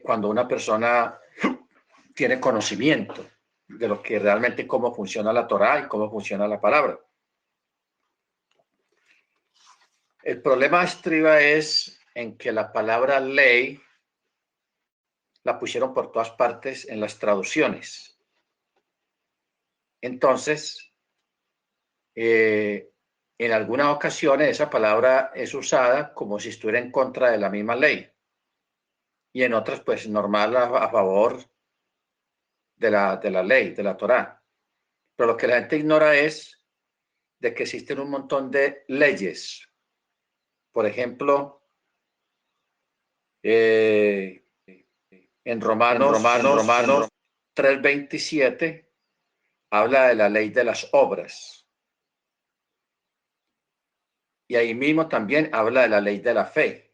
cuando una persona tiene conocimiento de lo que realmente cómo funciona la Torá y cómo funciona la palabra. El problema estriba es en que la palabra ley la pusieron por todas partes en las traducciones. Entonces, en algunas ocasiones esa palabra es usada como si estuviera en contra de la misma ley. Y en otras, pues, normal a favor de la ley, de la Torá. Pero lo que la gente ignora es de que existen un montón de leyes. Por ejemplo, en Romanos 3:27 habla de la ley de las obras. Y ahí mismo también habla de la ley de la fe.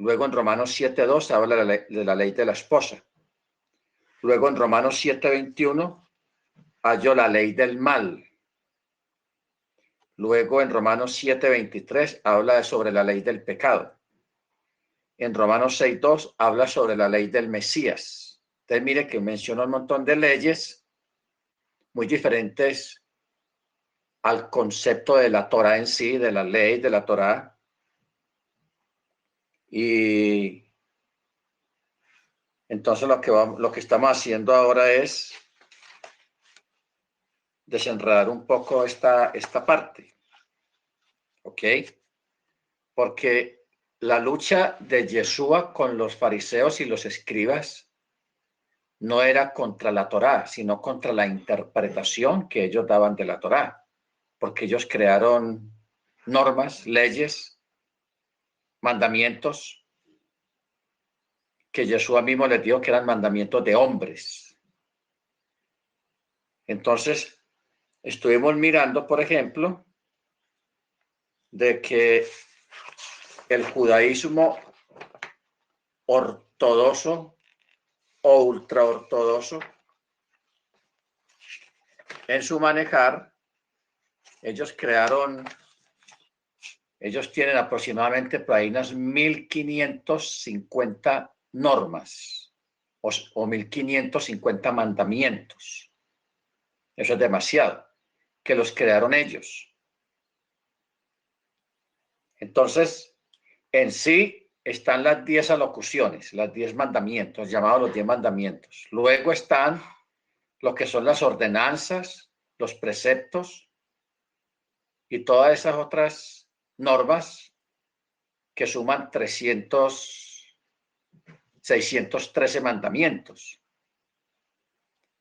Luego en Romanos 7:2 habla de la ley de la esposa. Luego en Romanos 7:21 halló la ley del mal. Luego en Romanos 7:23 habla sobre la ley del pecado. En Romanos 6:2 habla sobre la ley del Mesías. Entonces mire que menciona un montón de leyes muy diferentes al concepto de la Torá en sí, de la ley de la Torá. Y entonces lo que estamos haciendo ahora es desenredar un poco esta parte. ¿Ok? Porque la lucha de Yeshua con los fariseos y los escribas no era contra la Torá, sino contra la interpretación que ellos daban de la Torá, porque ellos crearon normas, leyes, mandamientos que Yeshua mismo les dijo que eran mandamientos de hombres. Entonces, estuvimos mirando, por ejemplo, de que el judaísmo ortodoxo o ultraortodoxo, en su manejar, ellos tienen aproximadamente por ahí unas 1550 normas o 1550 mandamientos. Eso es demasiado, que los crearon ellos. Entonces, en sí están las 10 alocuciones, las 10 mandamientos, llamados los 10 mandamientos. Luego están lo que son las ordenanzas, los preceptos y todas esas otras normas que suman 613 mandamientos.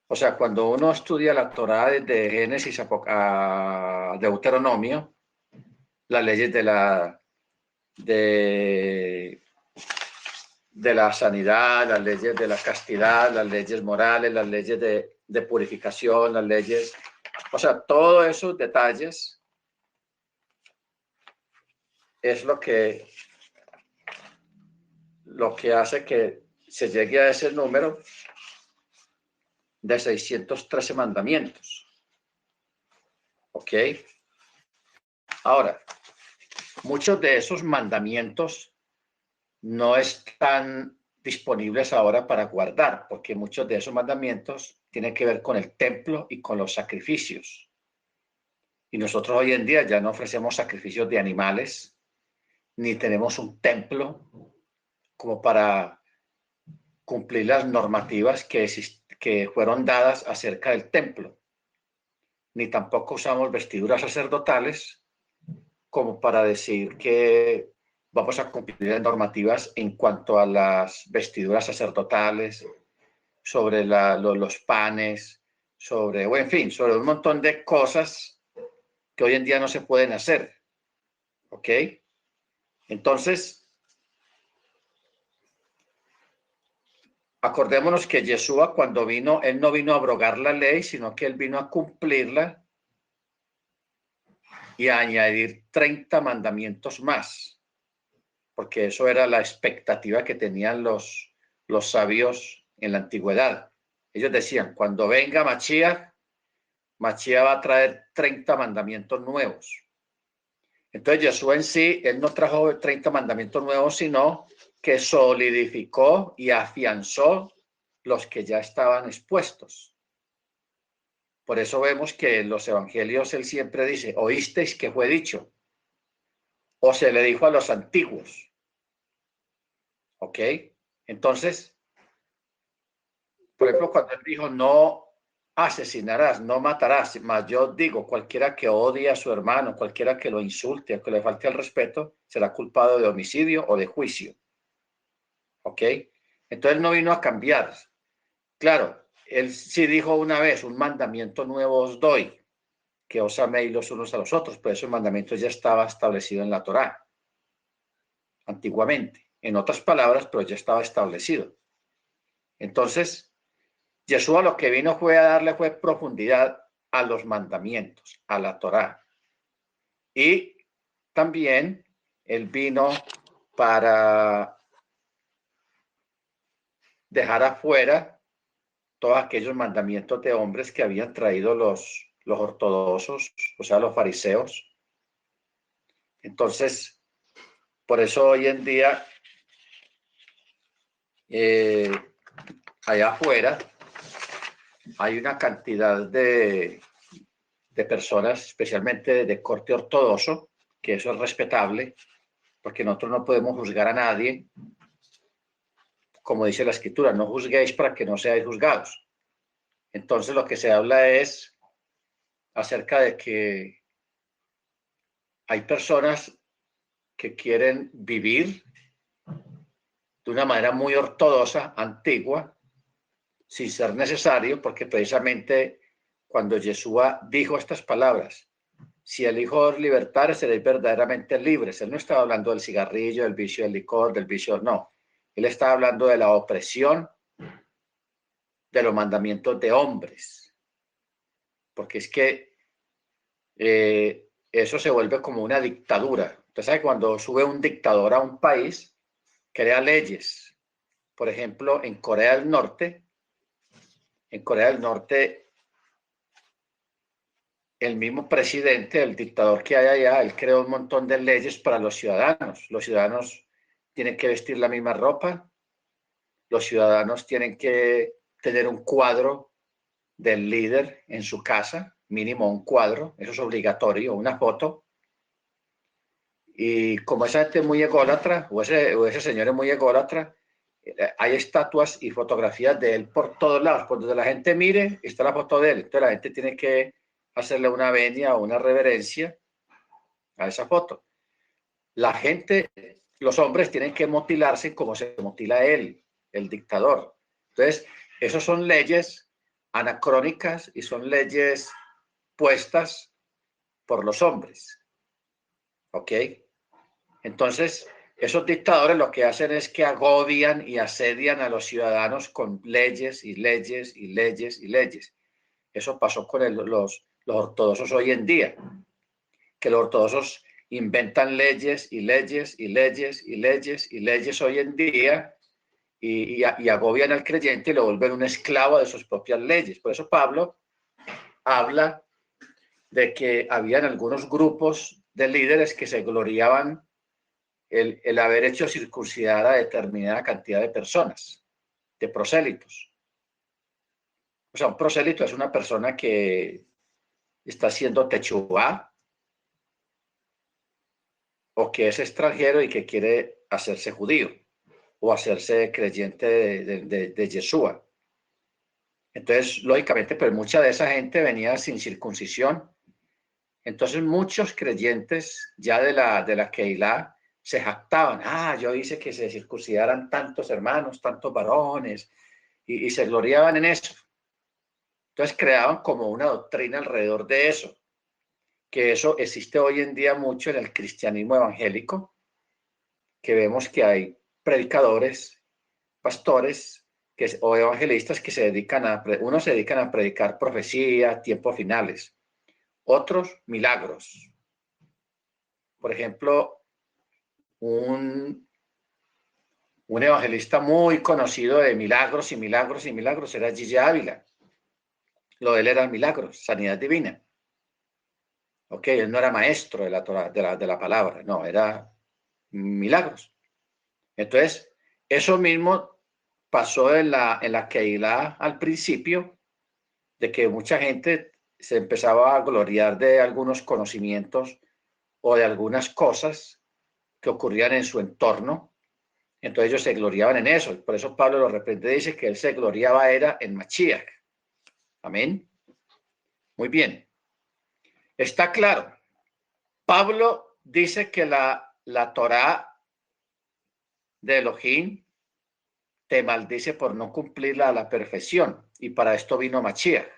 O sea, cuando uno estudia la Torá desde Génesis a Deuteronomio, las leyes de la sanidad, las leyes de la castidad, las leyes morales, las leyes de purificación, las leyes, o sea, todos esos detalles es lo que hace que se llegue a ese número de 613 mandamientos. ¿Ok? Ahora, muchos de esos mandamientos no están disponibles ahora para guardar, porque muchos de esos mandamientos tienen que ver con el templo y con los sacrificios. Y nosotros hoy en día ya no ofrecemos sacrificios de animales, ni tenemos un templo como para cumplir las normativas que fueron dadas acerca del templo. Ni tampoco usamos vestiduras sacerdotales como para decir que vamos a cumplir las normativas en cuanto a las vestiduras sacerdotales, sobre los panes, en fin, sobre un montón de cosas que hoy en día no se pueden hacer. ¿Ok? Entonces, acordémonos que Yeshua cuando vino, él no vino a abrogar la ley, sino que él vino a cumplirla y a añadir 30 mandamientos más, porque eso era la expectativa que tenían los sabios en la antigüedad. Ellos decían, cuando venga Mashiach va a traer 30 mandamientos nuevos. Entonces Yeshua en sí, él no trajo 30 mandamientos nuevos, sino que solidificó y afianzó los que ya estaban expuestos. Por eso vemos que en los evangelios él siempre dice, oísteis que fue dicho, o se le dijo a los antiguos. ¿Ok? Entonces, por ejemplo, cuando él dijo, no asesinarás, no matarás, mas yo digo, cualquiera que odie a su hermano, cualquiera que lo insulte o que le falte el respeto, será culpado de homicidio o de juicio. ¿Ok? Entonces él no vino a cambiar. Claro, él sí dijo una vez, un mandamiento nuevo os doy, que os améis los unos a los otros, pero ese mandamiento ya estaba establecido en la Torá, antiguamente. En otras palabras, pero ya estaba establecido. Entonces, Yeshua lo que vino fue a darle fue profundidad a los mandamientos, a la Torá. Y también él vino para dejar afuera todos aquellos mandamientos de hombres que habían traído los ortodoxos, o sea, los fariseos. Entonces, por eso hoy en día, allá afuera, hay una cantidad de personas, especialmente de corte ortodoxo, que eso es respetable, porque nosotros no podemos juzgar a nadie, como dice la Escritura, no juzguéis para que no seáis juzgados. Entonces lo que se habla es acerca de que hay personas que quieren vivir de una manera muy ortodoxa, antigua, sin ser necesario, porque precisamente cuando Yeshua dijo estas palabras, si el Hijo os libertare, seréis verdaderamente libres. Él no estaba hablando del cigarrillo, del vicio del licor, del vicio, no. Él estaba hablando de la opresión de los mandamientos de hombres. Porque es que eso se vuelve como una dictadura. Usted sabe, cuando sube un dictador a un país, crea leyes. Por ejemplo, en Corea del Norte, el mismo presidente, el dictador que hay allá, él creó un montón de leyes para los ciudadanos. Los ciudadanos tienen que vestir la misma ropa, los ciudadanos tienen que tener un cuadro del líder en su casa, mínimo un cuadro, eso es obligatorio, una foto. Y como esa gente es muy ególatra, o ese señor es muy ególatra, hay estatuas y fotografías de él por todos lados. Por donde la gente mire, está la foto de él. Entonces la gente tiene que hacerle una venia o una reverencia a esa foto. La gente, los hombres tienen que mutilarse como se mutila él, el dictador. Entonces, esas son leyes anacrónicas y son leyes puestas por los hombres. ¿Ok? Entonces, esos dictadores lo que hacen es que agobian y asedian a los ciudadanos con leyes y leyes y leyes y leyes. Eso pasó con los ortodoxos hoy en día, que los ortodoxos inventan leyes y leyes y leyes y leyes y leyes hoy en día y agobian al creyente y lo vuelven un esclavo de sus propias leyes. Por eso Pablo habla de que habían algunos grupos de líderes que se gloriaban el haber hecho circuncidar a determinada cantidad de personas, de prosélitos. O sea, un prosélito es una persona que está haciendo techubá o que es extranjero y que quiere hacerse judío o hacerse creyente de Yeshua. Entonces, lógicamente, pues mucha de esa gente venía sin circuncisión. Entonces, muchos creyentes ya de la Keilah se jactaban. Yo hice que se circuncidaran tantos hermanos, tantos varones, y se gloriaban en eso. Entonces, creaban como una doctrina alrededor de eso, que eso existe hoy en día mucho en el cristianismo evangélico, que vemos que hay predicadores, pastores o evangelistas que se dedican unos se dedican a predicar profecía, tiempos finales, otros milagros. Por ejemplo, un evangelista muy conocido de milagros y milagros y milagros era Gigi Ávila. Lo de él era milagros, sanidad divina. Ok, él no era maestro de la palabra, no, era milagros. Entonces, Eso mismo pasó en la Keilah al principio, de que mucha gente se empezaba a gloriar de algunos conocimientos o de algunas cosas que ocurrían en su entorno. Entonces ellos se gloriaban en eso. Y por eso Pablo lo reprende, dice que él se gloriaba era en Mashiach. Amén. Muy bien. Está claro. Pablo dice que la Torá de Elohim te maldice por no cumplirla a la perfección. Y para esto vino Mashiach.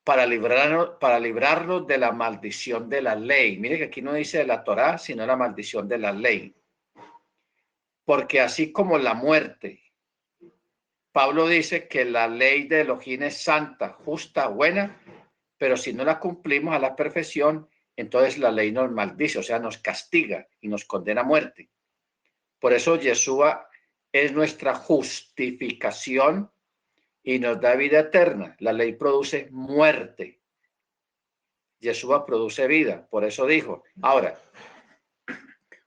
Para librarnos de la maldición de la ley. Mire que aquí no dice de la Torá, sino la maldición de la ley. Porque así como la muerte, Pablo dice que la ley de Elohim es santa, justa, buena, pero si no la cumplimos a la perfección, entonces la ley nos maldice, o sea, nos castiga y nos condena a muerte. Por eso Yeshua es nuestra justificación y nos da vida eterna. La ley produce muerte. Yeshua produce vida, por eso dijo. Ahora,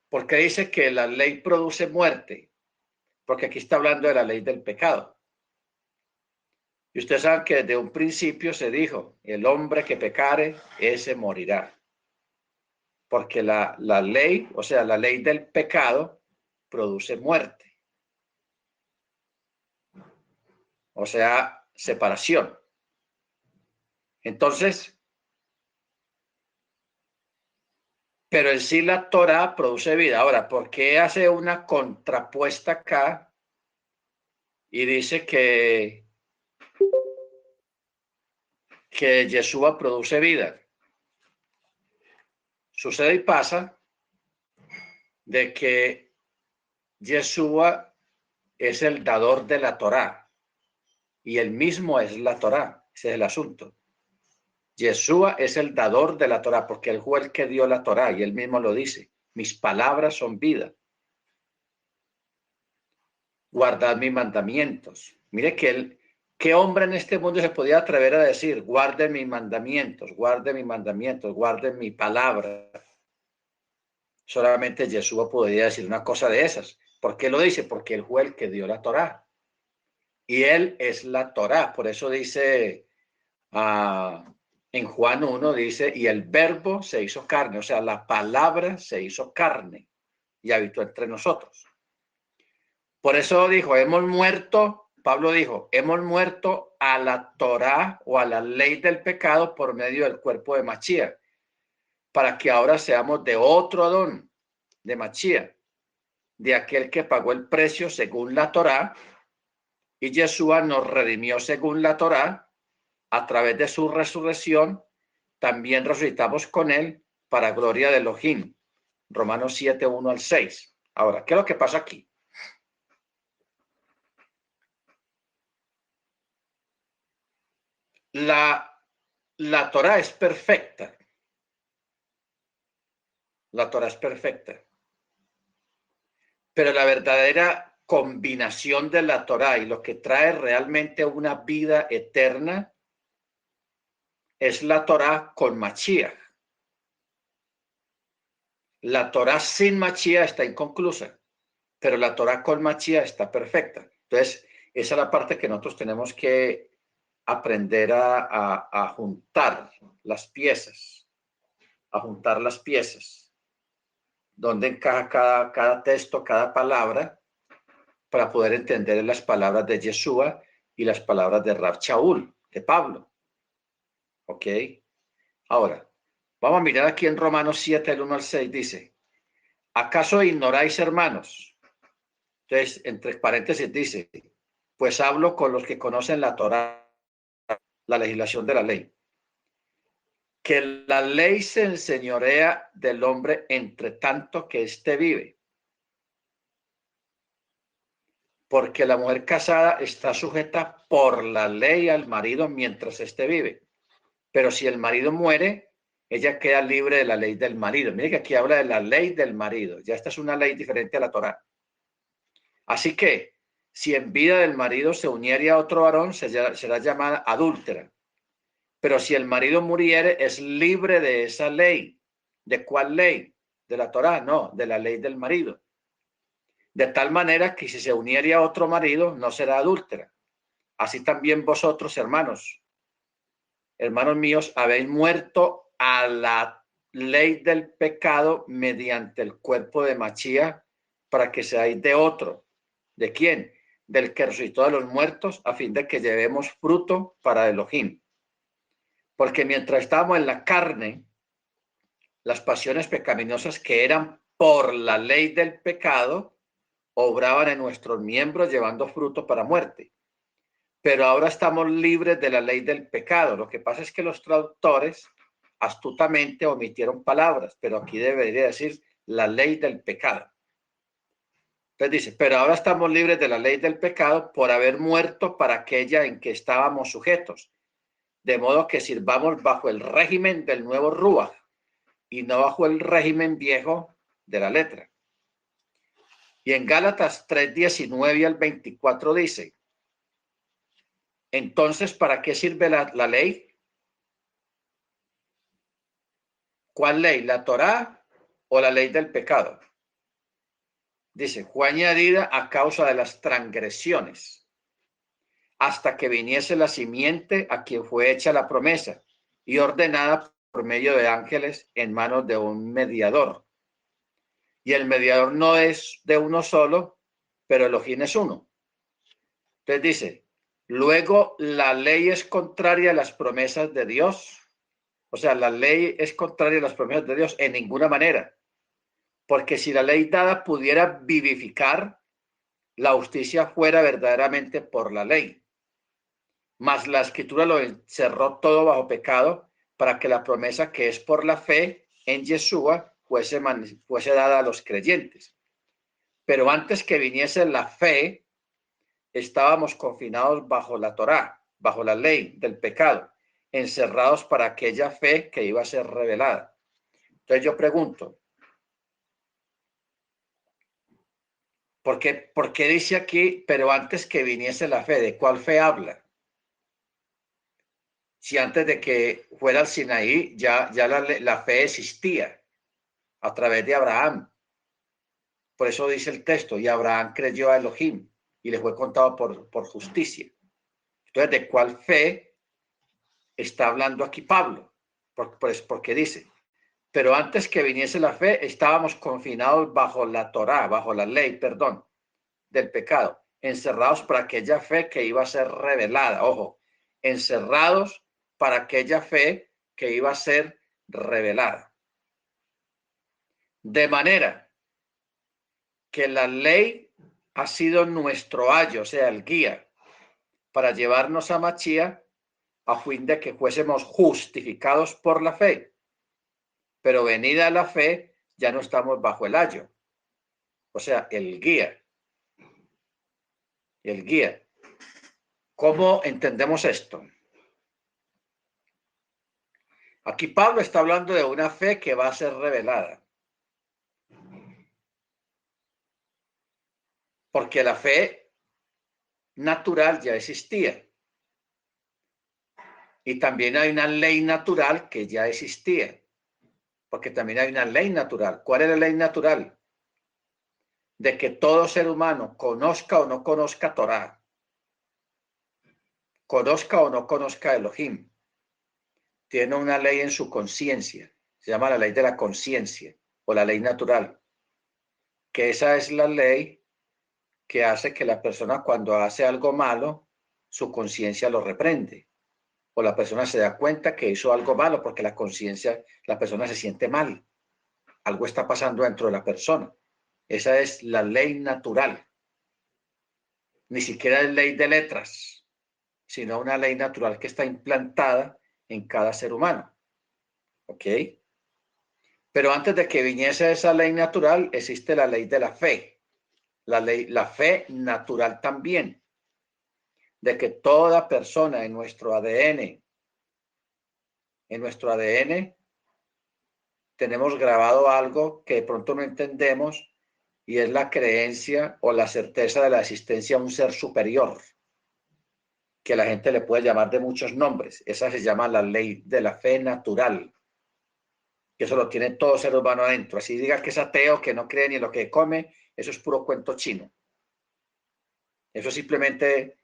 ¿por qué dice que la ley produce muerte? Porque aquí está hablando de la ley del pecado. Y ustedes saben que desde un principio se dijo, el hombre que pecare, ese morirá. Porque la ley, o sea, la ley del pecado, produce muerte. O sea, separación. Entonces, pero en sí la Torah produce vida. Ahora, ¿por qué hace una contrapuesta acá y dice que Yeshua produce vida? Sucede y pasa de que Yeshua es el dador de la Torá y él mismo es la Torá. Ese es el asunto. Yeshua es el dador de la Torá porque él fue el que dio la Torá y él mismo lo dice. Mis palabras son vida. Guardad mis mandamientos. Mire que ¿qué hombre en este mundo se podía atrever a decir, guarden mis mandamientos, guarden mis mandamientos, guarden mi palabra? Solamente Yeshua podría decir una cosa de esas. ¿Por qué lo dice? Porque él fue el que dio la Torá. Y él es la Torá. Por eso dice en Juan 1, dice, y el verbo se hizo carne. O sea, la palabra se hizo carne y habitó entre nosotros. Por eso dijo, hemos muerto, Pablo dijo, hemos muerto a la Torá o a la ley del pecado por medio del cuerpo de Mashiach, para que ahora seamos de otro Adón, de Mashiach, de aquel que pagó el precio según la Torá, y Yeshua nos redimió según la Torá, a través de su resurrección, también resucitamos con él para gloria de Elohim. Romanos 7, 1 al 6. Ahora, ¿qué es lo que pasa aquí? La Torá es perfecta. La Torá es perfecta. Pero la verdadera combinación de la Torá y lo que trae realmente una vida eterna es la Torá con Mashiach. La Torá sin Mashiach está inconclusa, pero la Torá con Mashiach está perfecta. Entonces, esa es la parte que nosotros tenemos que aprender a juntar las piezas, a juntar las piezas, donde encaja cada texto, cada palabra, para poder entender las palabras de Yeshua y las palabras de Rav Shaul, de Pablo. ¿Ok? Ahora, vamos a mirar aquí en Romanos 7, el 1 al 6, dice, ¿acaso ignoráis, hermanos? Entonces, entre paréntesis dice, pues hablo con los que conocen la Torá, la legislación de la ley, que la ley se enseñorea del hombre entre tanto que éste vive. Porque la mujer casada está sujeta por la ley al marido mientras éste vive. Pero si el marido muere, ella queda libre de la ley del marido. Mire que aquí habla de la ley del marido. Ya esta es una ley diferente a la Torá. Así que, si en vida del marido se uniera a otro varón, será llamada adúltera. Pero si el marido muriere, es libre de esa ley. ¿De cuál ley? ¿De la Torá? No, de la ley del marido. De tal manera que si se uniere a otro marido, no será adúltera. Así también vosotros, hermanos míos, habéis muerto a la ley del pecado mediante el cuerpo de Machía, para que seáis de otro. ¿De quién? Del que resucitó de los muertos, a fin de que llevemos fruto para Elohim. Porque mientras estábamos en la carne, las pasiones pecaminosas que eran por la ley del pecado obraban en nuestros miembros llevando fruto para muerte. Pero ahora estamos libres de la ley del pecado. Lo que pasa es que los traductores astutamente omitieron palabras, pero aquí debería decir la ley del pecado. Entonces dice, pero ahora estamos libres de la ley del pecado por haber muerto para aquella en que estábamos sujetos, de modo que sirvamos bajo el régimen del nuevo Ruach y no bajo el régimen viejo de la letra. Y en Gálatas 3:19 al 24 dice, entonces, ¿para qué sirve la ley? ¿Cuál ley? ¿La Torá o la ley del pecado? Dice, fue añadida a causa de las transgresiones, hasta que viniese la simiente a quien fue hecha la promesa y ordenada por medio de ángeles en manos de un mediador. Y el mediador no es de uno solo, pero Elohim es uno. Entonces dice, luego la ley es contraria a las promesas de Dios. O sea, la ley es contraria a las promesas de Dios en ninguna manera. Porque si la ley dada pudiera vivificar, la justicia fuera verdaderamente por la ley. Mas la escritura lo encerró todo bajo pecado para que la promesa que es por la fe en Yeshua fuese dada a los creyentes. Pero antes que viniese la fe, estábamos confinados bajo la Torá, bajo la ley del pecado, encerrados para aquella fe que iba a ser revelada. Entonces yo pregunto, ¿por qué dice aquí, pero antes que viniese la fe? ¿De cuál fe habla? Si antes de que fuera al Sinaí ya la fe existía a través de Abraham. Por eso dice el texto, y Abraham creyó a Elohim y le fue contado por justicia. Entonces, ¿de cuál fe está hablando aquí Pablo? Porque dice, pero antes que viniese la fe, estábamos confinados bajo la Torá, bajo la ley, perdón, del pecado, encerrados para aquella fe que iba a ser revelada. Ojo, encerrados para aquella fe que iba a ser revelada. De manera que la ley ha sido nuestro ayo, o sea, el guía, para llevarnos a Machía a fin de que fuésemos justificados por la fe. Pero venida la fe, ya no estamos bajo el ayo, o sea, el guía. El guía. ¿Cómo entendemos esto? Aquí Pablo está hablando de una fe que va a ser revelada. Porque la fe natural ya existía. Y también hay una ley natural que ya existía. Porque también hay una ley natural. ¿Cuál es la ley natural? De que todo ser humano, conozca o no conozca Torá, conozca o no conozca Elohim, tiene una ley en su conciencia. Se llama la ley de la conciencia o la ley natural. Que esa es la ley que hace que la persona cuando hace algo malo, su conciencia lo reprende. O la persona se da cuenta que hizo algo malo porque la conciencia, la persona se siente mal. Algo está pasando dentro de la persona. Esa es la ley natural. Ni siquiera es ley de letras, sino una ley natural que está implantada en cada ser humano. ¿Ok? Pero antes de que viniese esa ley natural, existe la ley de la fe. La fe natural también, de que toda persona en nuestro ADN tenemos grabado algo que de pronto no entendemos y es la creencia o la certeza de la existencia de un ser superior, que la gente le puede llamar de muchos nombres. Esa se llama la ley de la fe natural, que eso lo tiene todo ser humano adentro. Así diga que es ateo, que no cree ni en lo que come, Eso es puro cuento chino. Eso es simplemente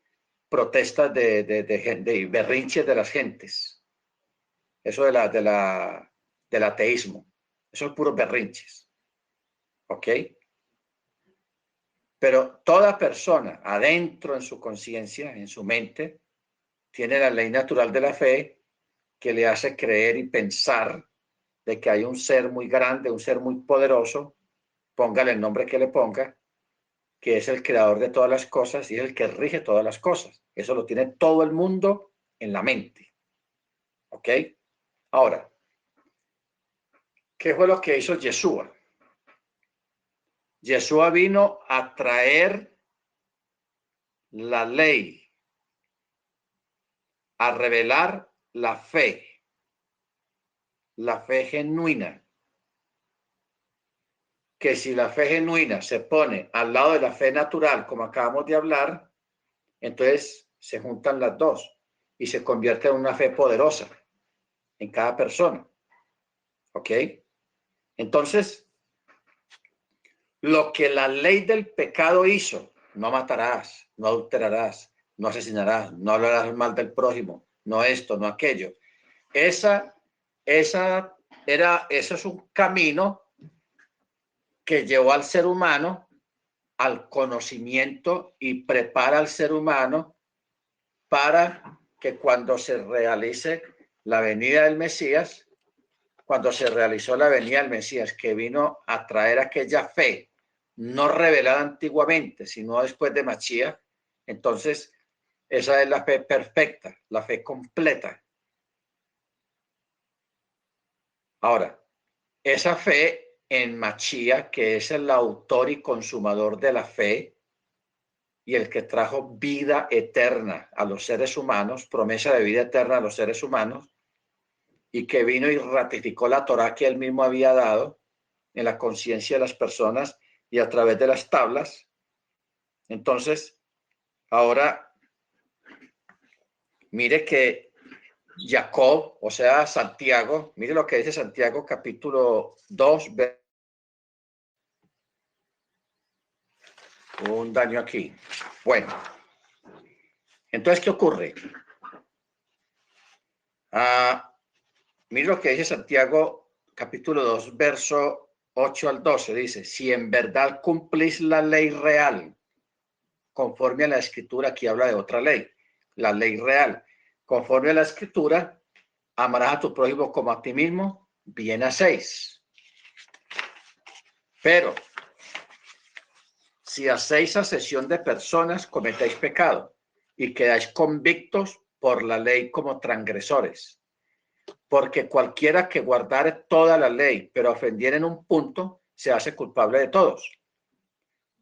protestas de berrinches de las gentes. Eso del ateísmo. Eso es puros berrinches. ¿Ok? Pero toda persona adentro en su conciencia, en su mente, tiene la ley natural de la fe que le hace creer y pensar de que hay un ser muy grande, un ser muy poderoso, póngale el nombre que le ponga, que es el creador de todas las cosas y es el que rige todas las cosas. Eso lo tiene todo el mundo en la mente. ¿Ok? Ahora, ¿qué fue lo que hizo Yeshua? Yeshua vino a traer la ley, a revelar la fe genuina. Que si la fe genuina se pone al lado de la fe natural, como acabamos de hablar, entonces se juntan las dos y se convierte en una fe poderosa en cada persona. ¿Ok? Entonces, lo que la ley del pecado hizo, no matarás, no adulterarás, no asesinarás, no hablarás mal del prójimo, no esto, no aquello. Eso es un camino que llevó al ser humano al conocimiento y prepara al ser humano para que cuando se realice la venida del Mesías, cuando se realizó la venida del Mesías, que vino a traer aquella fe no revelada antiguamente, sino después de Mashiach, entonces esa es la fe perfecta, la fe completa. Ahora, esa fe en Mashiach, que es el autor y consumador de la fe y el que trajo vida eterna a los seres humanos, promesa de vida eterna a los seres humanos, y que vino y ratificó la Torá que él mismo había dado en la conciencia de las personas y a través de las tablas. Entonces, ahora, mire que Jacob, o sea, Santiago, mire lo que dice Santiago capítulo 2, un daño aquí. Bueno, entonces, ¿qué ocurre? Mire lo que dice Santiago capítulo 2, verso 8 al 12. Dice, si en verdad cumplís la ley real, conforme a la escritura, aquí habla de otra ley, la ley real, conforme a la escritura, amarás a tu prójimo como a ti mismo, bien hacéis. Pero si hacéis asesión de personas, cometéis pecado y quedáis convictos por la ley como transgresores. Porque cualquiera que guardare toda la ley, pero ofendiera en un punto, se hace culpable de todos.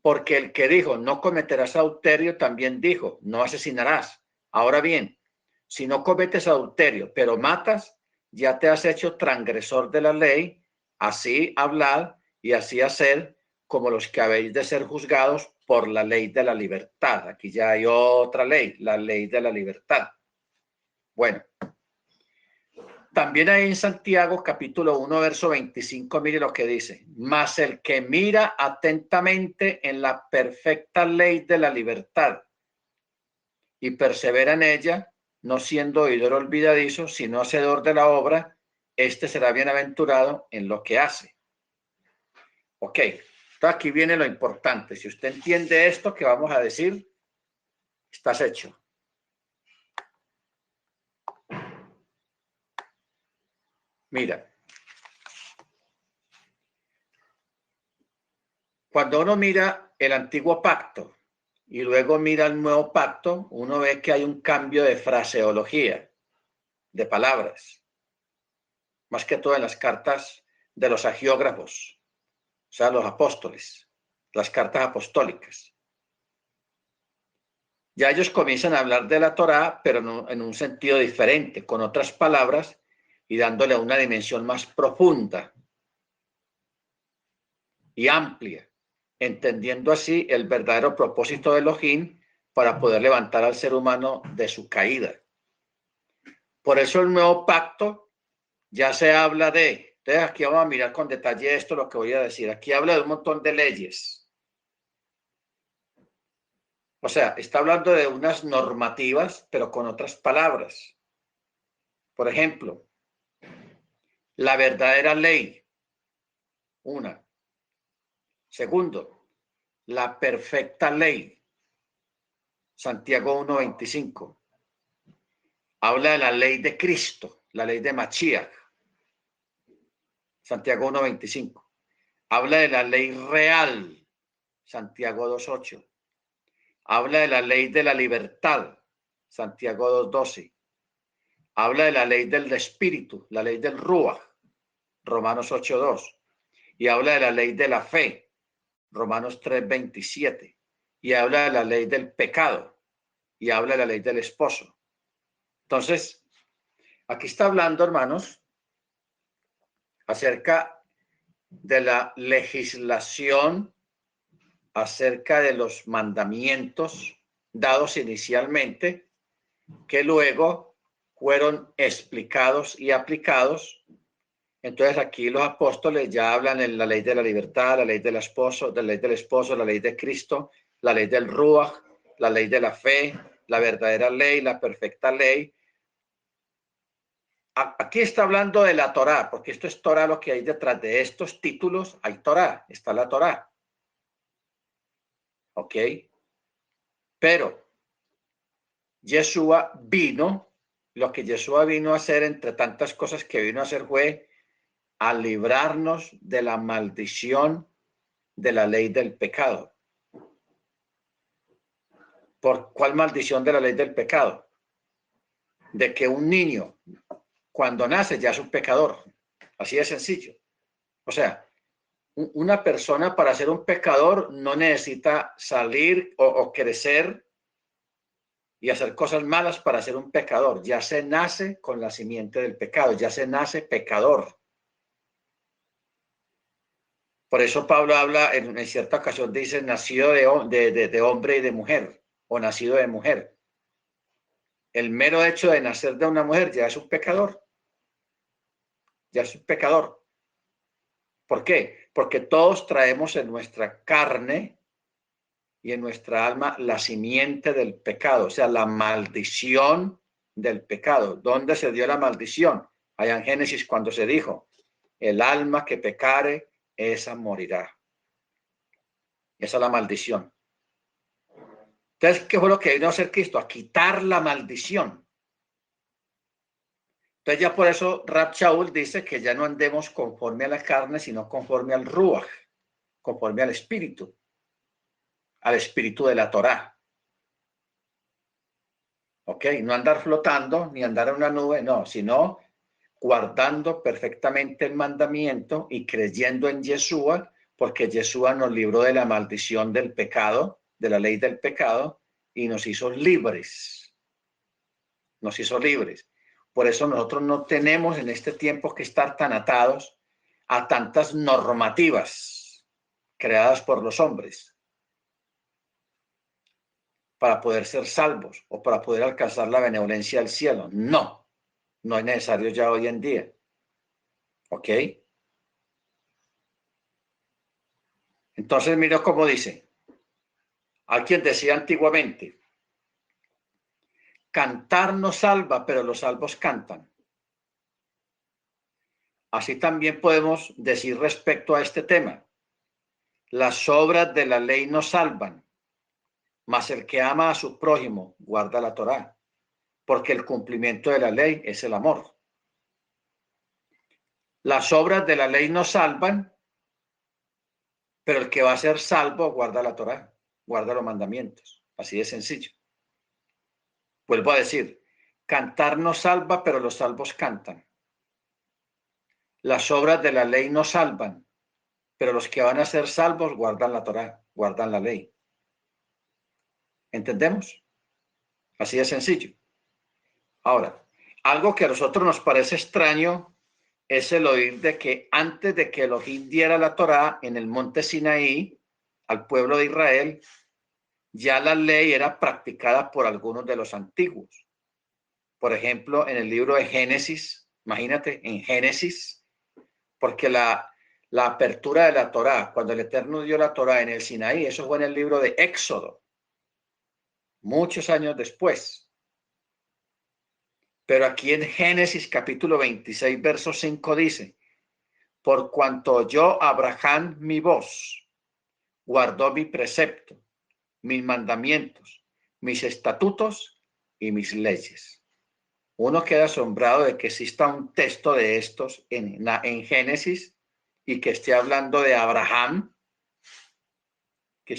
Porque el que dijo, no cometerás adulterio, también dijo, no asesinarás. Ahora bien, si no cometes adulterio, pero matas, ya te has hecho transgresor de la ley. Así hablad y así hacer como los que habéis de ser juzgados por la ley de la libertad. Aquí ya hay otra ley, la ley de la libertad. Bueno, también hay en Santiago capítulo 1, verso 25, mire lo que dice. Mas el que mira atentamente en la perfecta ley de la libertad y persevera en ella, no siendo oidor olvidadizo, sino hacedor de la obra, este será bienaventurado en lo que hace. Ok, entonces aquí viene lo importante. Si usted entiende esto que vamos a decir, estás hecho. Mira, cuando uno mira el antiguo pacto y luego mira el nuevo pacto, uno ve que hay un cambio de fraseología, de palabras, más que todo en las cartas de los agiógrafos, o sea, los apóstoles, las cartas apostólicas. Ya ellos comienzan a hablar de la Torá, pero no, en un sentido diferente, con otras palabras y dándole una dimensión más profunda y amplia, entendiendo así el verdadero propósito de Elohim para poder levantar al ser humano de su caída. Por eso el nuevo pacto ya se habla de, entonces aquí vamos a mirar con detalle esto, lo que voy a decir. Aquí habla de un montón de leyes, O sea, está hablando de unas normativas, pero con otras palabras. Por ejemplo, la verdadera ley, una. Segundo, la perfecta ley, Santiago 1:25. Habla de la ley de Cristo, la ley de Mashiach, Santiago 1:25. Habla de la ley real, Santiago 2:8. Habla de la ley de la libertad, Santiago 2:12. Habla de la ley del espíritu, la ley del Ruach, Romanos 8:2. Y habla de la ley de la fe, Romanos 3:27. Y habla de la ley del pecado. Y habla de la ley del esposo. Entonces, aquí está hablando, hermanos, acerca de la legislación, acerca de los mandamientos dados inicialmente, que luego fueron explicados y aplicados. Entonces aquí los apóstoles ya hablan en la ley de la libertad, la ley del esposo, la ley de Cristo, la ley del Ruach, la ley de la fe, la verdadera ley, la perfecta ley. Aquí está hablando de la Torá, porque esto es Torá, lo que hay detrás de estos títulos, hay Torá, está la Torá. ¿Ok? Pero Yeshua vino, lo que Yeshua vino a hacer, entre tantas cosas que vino a hacer, fue a librarnos de la maldición de la ley del pecado. ¿Por cuál maldición de la ley del pecado? De que un niño, cuando nace, ya es un pecador. Así de sencillo. O sea, una persona para ser un pecador no necesita salir o crecer y hacer cosas malas para ser un pecador. Ya se nace con la simiente del pecado, ya se nace pecador. Por eso Pablo habla, en cierta ocasión dice, nacido de hombre y de mujer, o nacido de mujer. El mero hecho de nacer de una mujer ya es un pecador. Ya es un pecador. ¿Por qué? Porque todos traemos en nuestra carne y en nuestra alma la simiente del pecado, o sea, la maldición del pecado. ¿Dónde se dio la maldición? Allá en Génesis, cuando se dijo, el alma que pecare, esa morirá. Esa es la maldición. Entonces, ¿qué fue lo que vino a hacer Cristo? A quitar la maldición. Entonces ya por eso Rab Shaul dice que ya no andemos conforme a la carne, sino conforme al Ruach, conforme al espíritu de la Torá. ¿Ok? No andar flotando, ni andar en una nube, no, sino guardando perfectamente el mandamiento y creyendo en Yeshua, porque Yeshua nos libró de la maldición del pecado, de la ley del pecado, y nos hizo libres. Nos hizo libres. Por eso nosotros no tenemos en este tiempo que estar tan atados a tantas normativas creadas por los hombres para poder ser salvos o para poder alcanzar la benevolencia del cielo. No, no es necesario ya hoy en día. ¿Ok? Entonces, mira cómo dice. Alguien decía antiguamente, cantar no salva, pero los salvos cantan. Así también podemos decir respecto a este tema. Las obras de la ley no salvan, mas el que ama a su prójimo guarda la Torá, porque el cumplimiento de la ley es el amor. Las obras de la ley no salvan, pero el que va a ser salvo guarda la Torá, guarda los mandamientos. Así de sencillo. Vuelvo a decir, cantar no salva, pero los salvos cantan. Las obras de la ley no salvan, pero los que van a ser salvos guardan la Torá, guardan la ley. ¿Entendemos? Así de sencillo. Ahora, algo que a nosotros nos parece extraño es el oír de que antes de que Elohim diera la Torá en el monte Sinaí al pueblo de Israel, ya la ley era practicada por algunos de los antiguos. Por ejemplo, en el libro de Génesis, imagínate, en Génesis, porque la apertura de la Torá, cuando el Eterno dio la Torá en el Sinaí, eso fue en el libro de Éxodo. muchos años después. Pero aquí en Génesis capítulo 26, verso 5 dice, por cuanto oyó Abraham mi voz, guardó mi precepto, mis mandamientos, mis estatutos y mis leyes. Uno queda asombrado de que exista un texto de estos en Génesis y que esté hablando de Abraham, que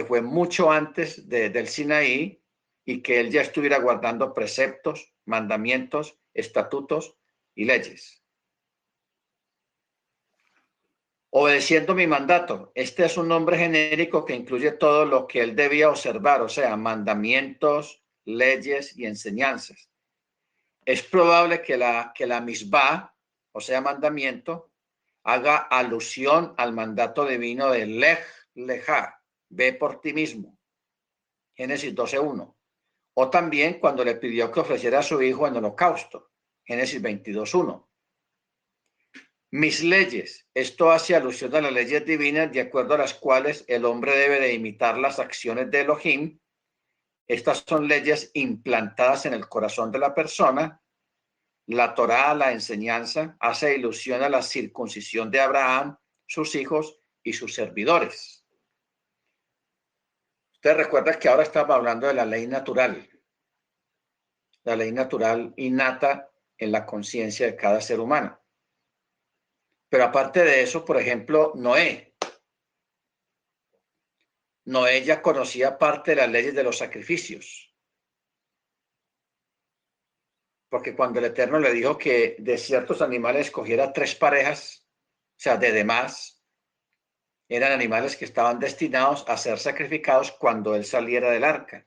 fue mucho antes del Sinaí y que él ya estuviera guardando preceptos, mandamientos, estatutos y leyes. Obedeciendo mi mandato. Este es un nombre genérico que incluye todo lo que él debía observar, o sea, mandamientos, leyes y enseñanzas. Es probable que la misbah, o sea, mandamiento, haga alusión al mandato divino de lej, lejá, ve por ti mismo. Génesis 12:1. O también cuando le pidió que ofreciera a su hijo en holocausto. Génesis 22:1. Mis leyes. Esto hace alusión a las leyes divinas de acuerdo a las cuales el hombre debe de imitar las acciones de Elohim. Estas son leyes implantadas en el corazón de la persona. La Torá, la enseñanza, hace ilusión a la circuncisión de Abraham, sus hijos y sus servidores. Usted recuerda que ahora estamos hablando de la ley natural innata en la conciencia de cada ser humano. Pero aparte de eso, por ejemplo, Noé ya conocía parte de las leyes de los sacrificios. Porque cuando el Eterno le dijo que de ciertos animales escogiera 3 parejas, o sea, de demás, eran animales que estaban destinados a ser sacrificados cuando él saliera del arca.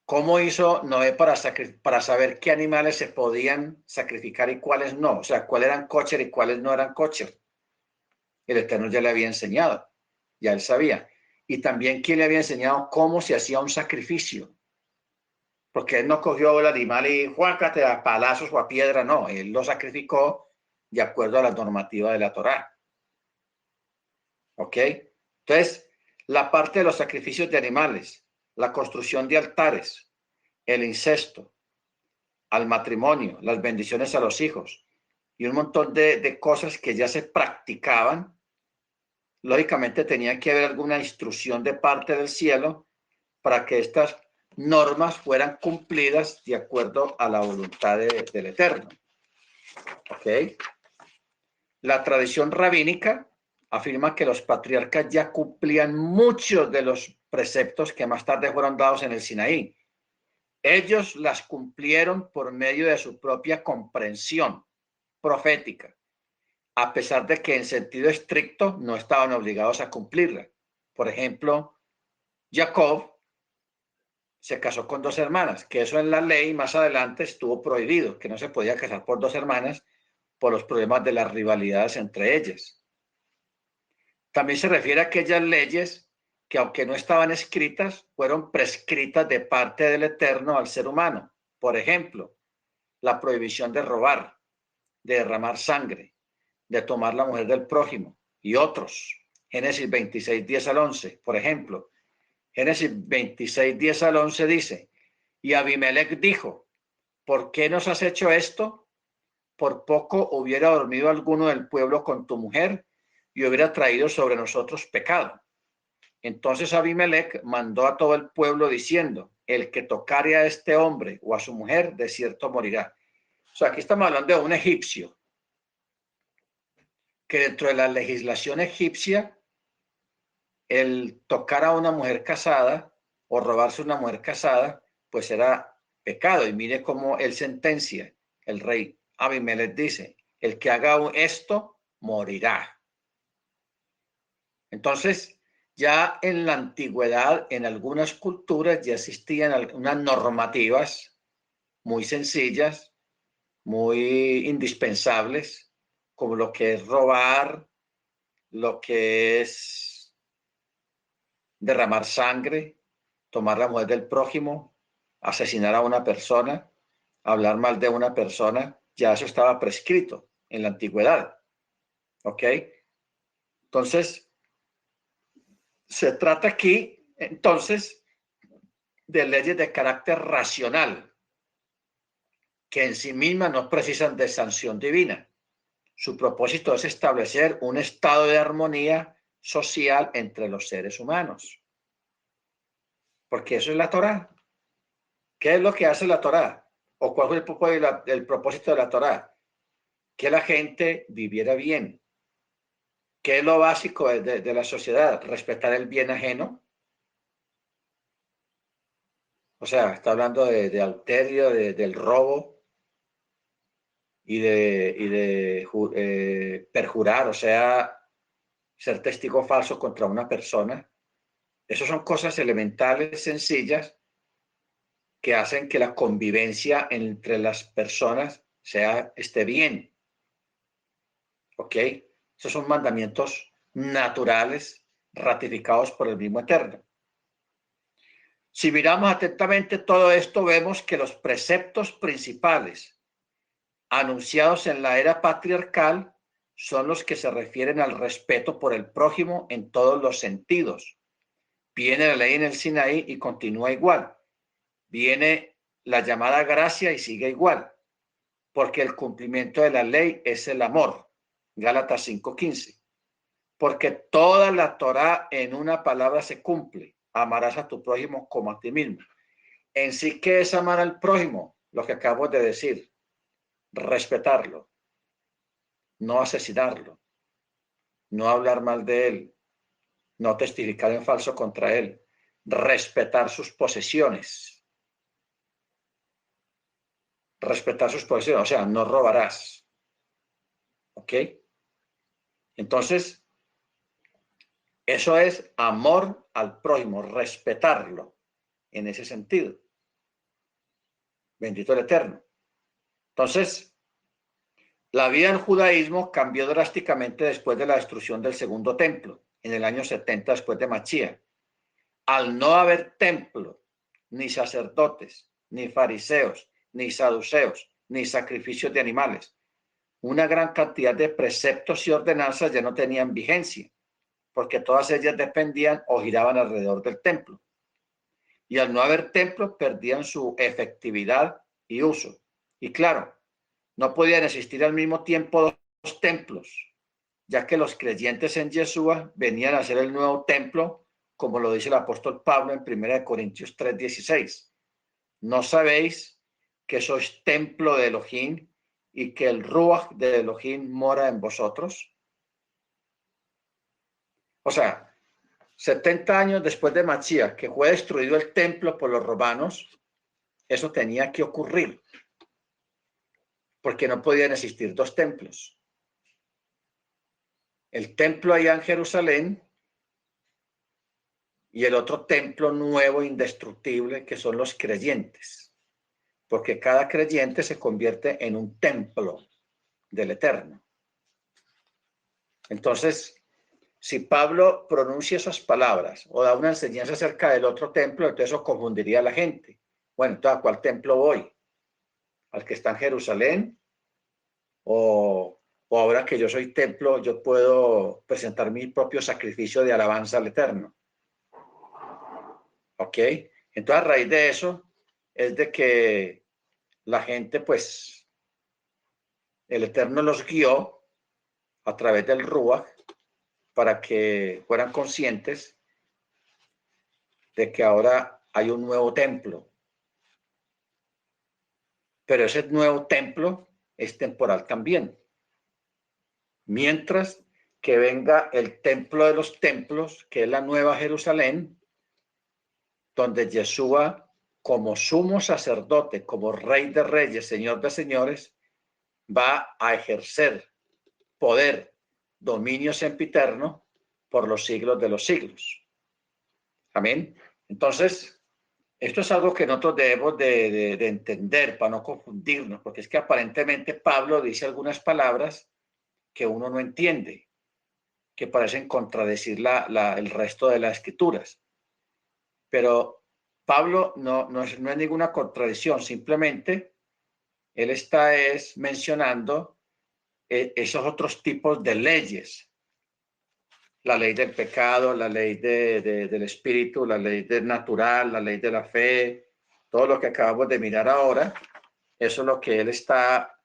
¿Cómo hizo Noé para saber qué animales se podían sacrificar y cuáles no? O sea, cuáles eran kosher y cuáles no eran kosher. El Eterno ya le había enseñado, ya él sabía. Y también quién le había enseñado cómo se hacía un sacrificio. Porque él no cogió el animal y juácate a palazos o a piedra, no. Él lo sacrificó de acuerdo a la normativa de la Torá. ¿Ok? Entonces, la parte de los sacrificios de animales, la construcción de altares, el incesto, al matrimonio, las bendiciones a los hijos y un montón de cosas que ya se practicaban, lógicamente tenía que haber alguna instrucción de parte del cielo para que estas normas fueran cumplidas de acuerdo a la voluntad del Eterno. ¿Ok? La tradición rabínica afirma que los patriarcas ya cumplían muchos de los preceptos que más tarde fueron dados en el Sinaí. Ellos las cumplieron por medio de su propia comprensión profética, a pesar de que en sentido estricto no estaban obligados a cumplirla. Por ejemplo, Jacob se casó con 2 hermanas, que eso en la ley más adelante estuvo prohibido, que no se podía casar por 2 hermanas por los problemas de las rivalidades entre ellas. También se refiere a aquellas leyes que, aunque no estaban escritas, fueron prescritas de parte del Eterno al ser humano. Por ejemplo, la prohibición de robar, de derramar sangre, de tomar la mujer del prójimo y otros. Génesis 26, 10 al 11, por ejemplo. Génesis 26, 10 al 11 dice, y Abimelech dijo, ¿por qué nos has hecho esto? Por poco hubiera dormido alguno del pueblo con tu mujer y hubiera traído sobre nosotros pecado. Entonces Abimelech mandó a todo el pueblo diciendo, el que tocare a este hombre o a su mujer, de cierto morirá. O sea, aquí estamos hablando de un egipcio, que dentro de la legislación egipcia, el tocar a una mujer casada o robarse una mujer casada, pues era pecado. Y mire cómo él sentencia, el rey Abimelech dice, el que haga esto morirá. Entonces, ya en la antigüedad, en algunas culturas ya existían algunas normativas muy sencillas, muy indispensables, como lo que es robar, lo que es derramar sangre, tomar la mujer del prójimo, asesinar a una persona, hablar mal de una persona, ya eso estaba prescrito en la antigüedad. ¿Ok? Entonces, Se trata aquí, entonces, de leyes de carácter racional, que en sí mismas no precisan de sanción divina. Su propósito es establecer un estado de armonía social entre los seres humanos. Porque eso es la Torá. ¿Qué es lo que hace la Torá? ¿O cuál fue el propósito de la Torá? Que la gente viviera bien. ¿Qué es lo básico de la sociedad? Respetar el bien ajeno. O sea, está hablando de adulterio, del robo y de perjurar, o sea, ser testigo falso contra una persona. Esas son cosas elementales, sencillas, que hacen que la convivencia entre las personas esté bien. ¿Ok? Esos son mandamientos naturales ratificados por el mismo Eterno. Si miramos atentamente todo esto, vemos que los preceptos principales anunciados en la era patriarcal son los que se refieren al respeto por el prójimo en todos los sentidos. Viene la ley en el Sinaí y continúa igual. Viene la llamada gracia y sigue igual, porque el cumplimiento de la ley es el amor. Gálatas 5:15. Porque toda la Torá en una palabra se cumple. Amarás a tu prójimo como a ti mismo. En sí, ¿qué es amar al prójimo? Lo que acabo de decir. Respetarlo. No asesinarlo. No hablar mal de él. No testificar en falso contra él. Respetar sus posesiones. Respetar sus posesiones. O sea, no robarás. ¿Ok? Entonces, eso es amor al prójimo, respetarlo en ese sentido. Bendito el Eterno. Entonces, la vida del judaísmo cambió drásticamente después de la destrucción del segundo templo, en el año 70 después de Machía. Al no haber templo, ni sacerdotes, ni fariseos, ni saduceos, ni sacrificios de animales, una gran cantidad de preceptos y ordenanzas ya no tenían vigencia, porque todas ellas dependían o giraban alrededor del templo. Y al no haber templo, perdían su efectividad y uso. Y claro, no podían existir al mismo tiempo dos templos, ya que los creyentes en Yeshua venían a ser el nuevo templo, como lo dice el apóstol Pablo en 1 Corintios 3:16. ¿No sabéis que sois templo de Elohim y que el Ruach de Elohim mora en vosotros? O sea, 70 años después de Machía, que fue destruido el templo por los romanos, eso tenía que ocurrir, porque no podían existir dos templos. El templo allá en Jerusalén y el otro templo nuevo, indestructible, que son los creyentes, porque cada creyente se convierte en un templo del Eterno. Entonces, si Pablo pronuncia esas palabras o da una enseñanza acerca del otro templo, entonces eso confundiría a la gente. Bueno, entonces, ¿a cuál templo voy? ¿Al que está en Jerusalén? ¿O ahora que yo soy templo, yo puedo presentar mi propio sacrificio de alabanza al Eterno? ¿Ok? Entonces, a raíz de eso, es de que la gente, pues, el Eterno los guió a través del Ruach para que fueran conscientes de que ahora hay un nuevo templo. Pero ese nuevo templo es temporal también. Mientras que venga el templo de los templos, que es la Nueva Jerusalén, donde Yeshua, como sumo sacerdote, como Rey de Reyes, Señor de Señores, va a ejercer poder, dominio sempiterno por los siglos de los siglos. Amén. Entonces, esto es algo que nosotros debemos de entender para no confundirnos, porque es que aparentemente Pablo dice algunas palabras que uno no entiende, que parecen contradecir el resto de las escrituras. Pero Pablo no es ninguna contradicción, simplemente él está mencionando esos otros tipos de leyes la ley del pecado, la ley del espíritu, la ley del natural, la ley de la fe, todo lo que acabamos de mirar ahora, eso es lo que él está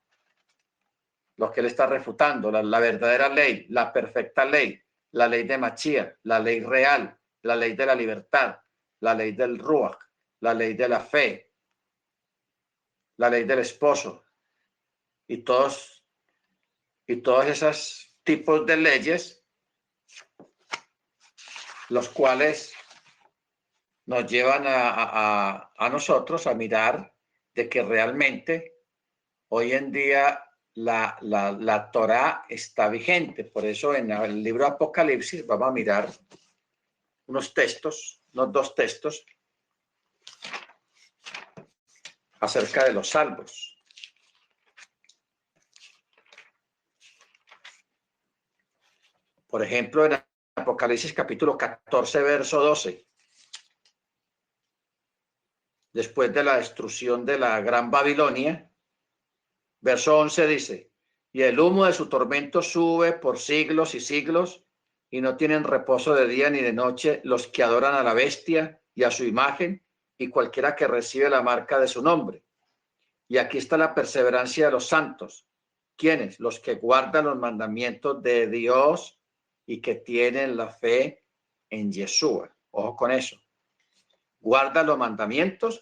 refutando, la verdadera ley, la perfecta ley, la ley de Mashiach, la ley real, la ley de la libertad, la ley del Ruach, la ley de la fe, la ley del esposo y todos esos tipos de leyes, los cuales nos llevan a nosotros a mirar de que realmente hoy en día la Torá está vigente. Por eso en el libro Apocalipsis vamos a mirar unos dos textos acerca de los salvos. Por ejemplo, en Apocalipsis capítulo 14, verso 12. Después de la destrucción de la Gran Babilonia, verso 11 dice, y el humo de su tormento sube por siglos y siglos, y no tienen reposo de día ni de noche los que adoran a la bestia y a su imagen, y cualquiera que recibe la marca de su nombre. Y aquí está la perseverancia de los santos. ¿Quiénes? Los que guardan los mandamientos de Dios y que tienen la fe en Yeshua. Ojo con eso. Guardan los mandamientos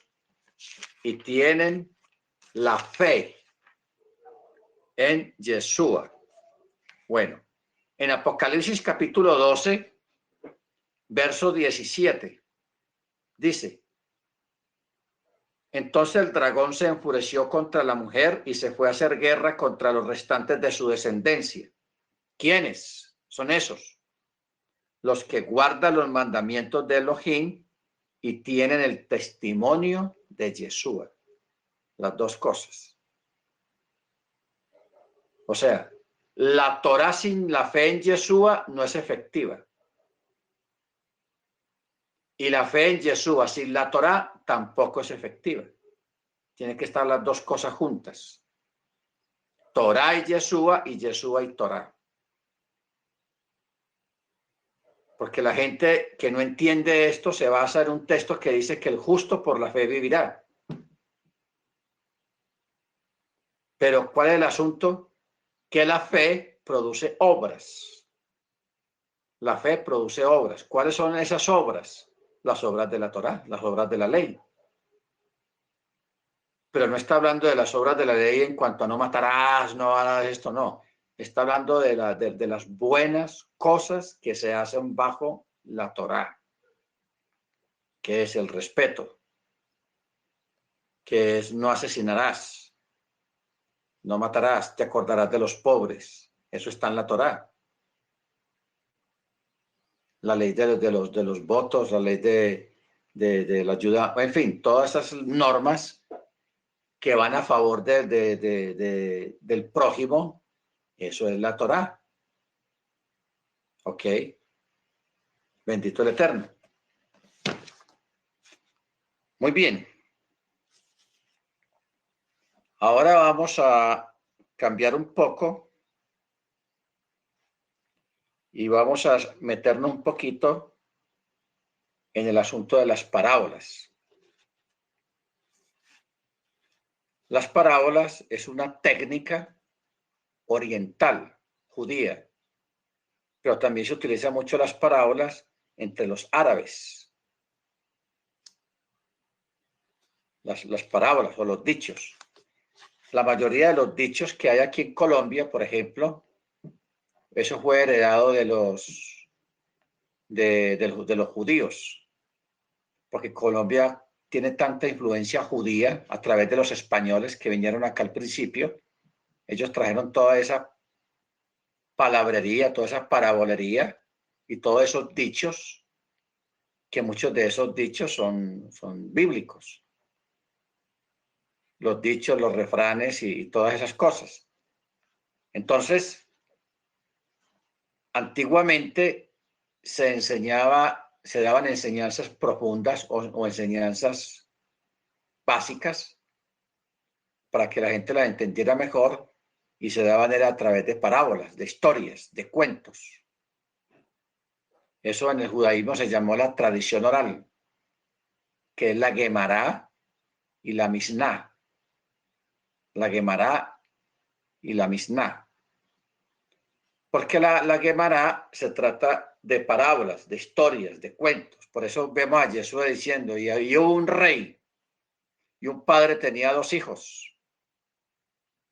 y tienen la fe en Yeshua. Bueno, en Apocalipsis capítulo 12, verso 17, dice, entonces el dragón se enfureció contra la mujer y se fue a hacer guerra contra los restantes de su descendencia. ¿Quiénes son esos? Los que guardan los mandamientos de Elohim y tienen el testimonio de Yeshua. Las dos cosas. O sea, la Torá sin la fe en Yeshua no es efectiva. Y la fe en Yeshua sin la Torá tampoco es efectiva. Tienen que estar las dos cosas juntas. Torá y Yeshua y Torá. Porque la gente que no entiende esto se basa en un texto que dice que el justo por la fe vivirá. Pero ¿cuál es el asunto? Que la fe produce obras. La fe produce obras. ¿Cuáles son esas obras? Las obras de la Torá, las obras de la ley. Pero no está hablando de las obras de la ley en cuanto a no matarás, no harás esto, no. Está hablando de las buenas cosas que se hacen bajo la Torá, que es el respeto, que es no asesinarás, no matarás, te acordarás de los pobres. Eso está en la Torá. La ley de los votos, la ley de la ayuda, en fin, todas esas normas que van a favor del prójimo, eso es la Torá. Ok. Bendito el Eterno. Muy bien. Ahora vamos a cambiar un poco y vamos a meternos un poquito en el asunto de las parábolas. Las parábolas es una técnica oriental, judía, pero también se utiliza mucho las parábolas entre los árabes. Las parábolas o los dichos. La mayoría de los dichos que hay aquí en Colombia, por ejemplo, eso fue heredado de los judíos, porque Colombia tiene tanta influencia judía a través de los españoles que vinieron acá al principio. Ellos trajeron toda esa palabrería, toda esa parabolería y todos esos dichos, que muchos de esos dichos son bíblicos. Los dichos, los refranes y todas esas cosas. Entonces, antiguamente se daban enseñanzas profundas o enseñanzas básicas para que la gente las entendiera mejor y se daban era a través de parábolas, de historias, de cuentos. Eso en el judaísmo se llamó la tradición oral, que es la Gemara y la Misná. La Gemara y la Misná. Porque la Gemara se trata de parábolas, de historias, de cuentos. Por eso vemos a Jesús diciendo, y había un rey y un padre tenía 2 hijos.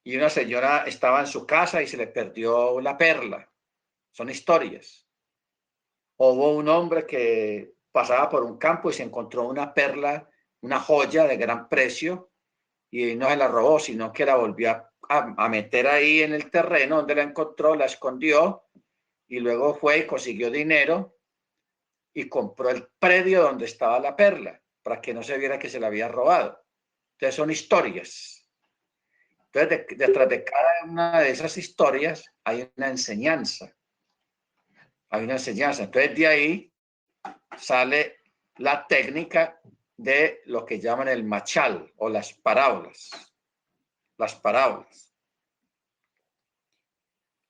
Y una señora estaba en su casa y se le perdió la perla. Son historias. O hubo un hombre que pasaba por un campo y se encontró una perla, una joya de gran precio, y no se la robó, sino que la volvió a meter ahí en el terreno donde la encontró, la escondió, y luego fue y consiguió dinero y compró el predio donde estaba la perla, para que no se viera que se la había robado. Entonces son historias. Entonces, detrás de cada una de esas historias hay una enseñanza. Hay una enseñanza. Entonces, de ahí sale la técnica de lo que llaman el machal o las parábolas. Las parábolas.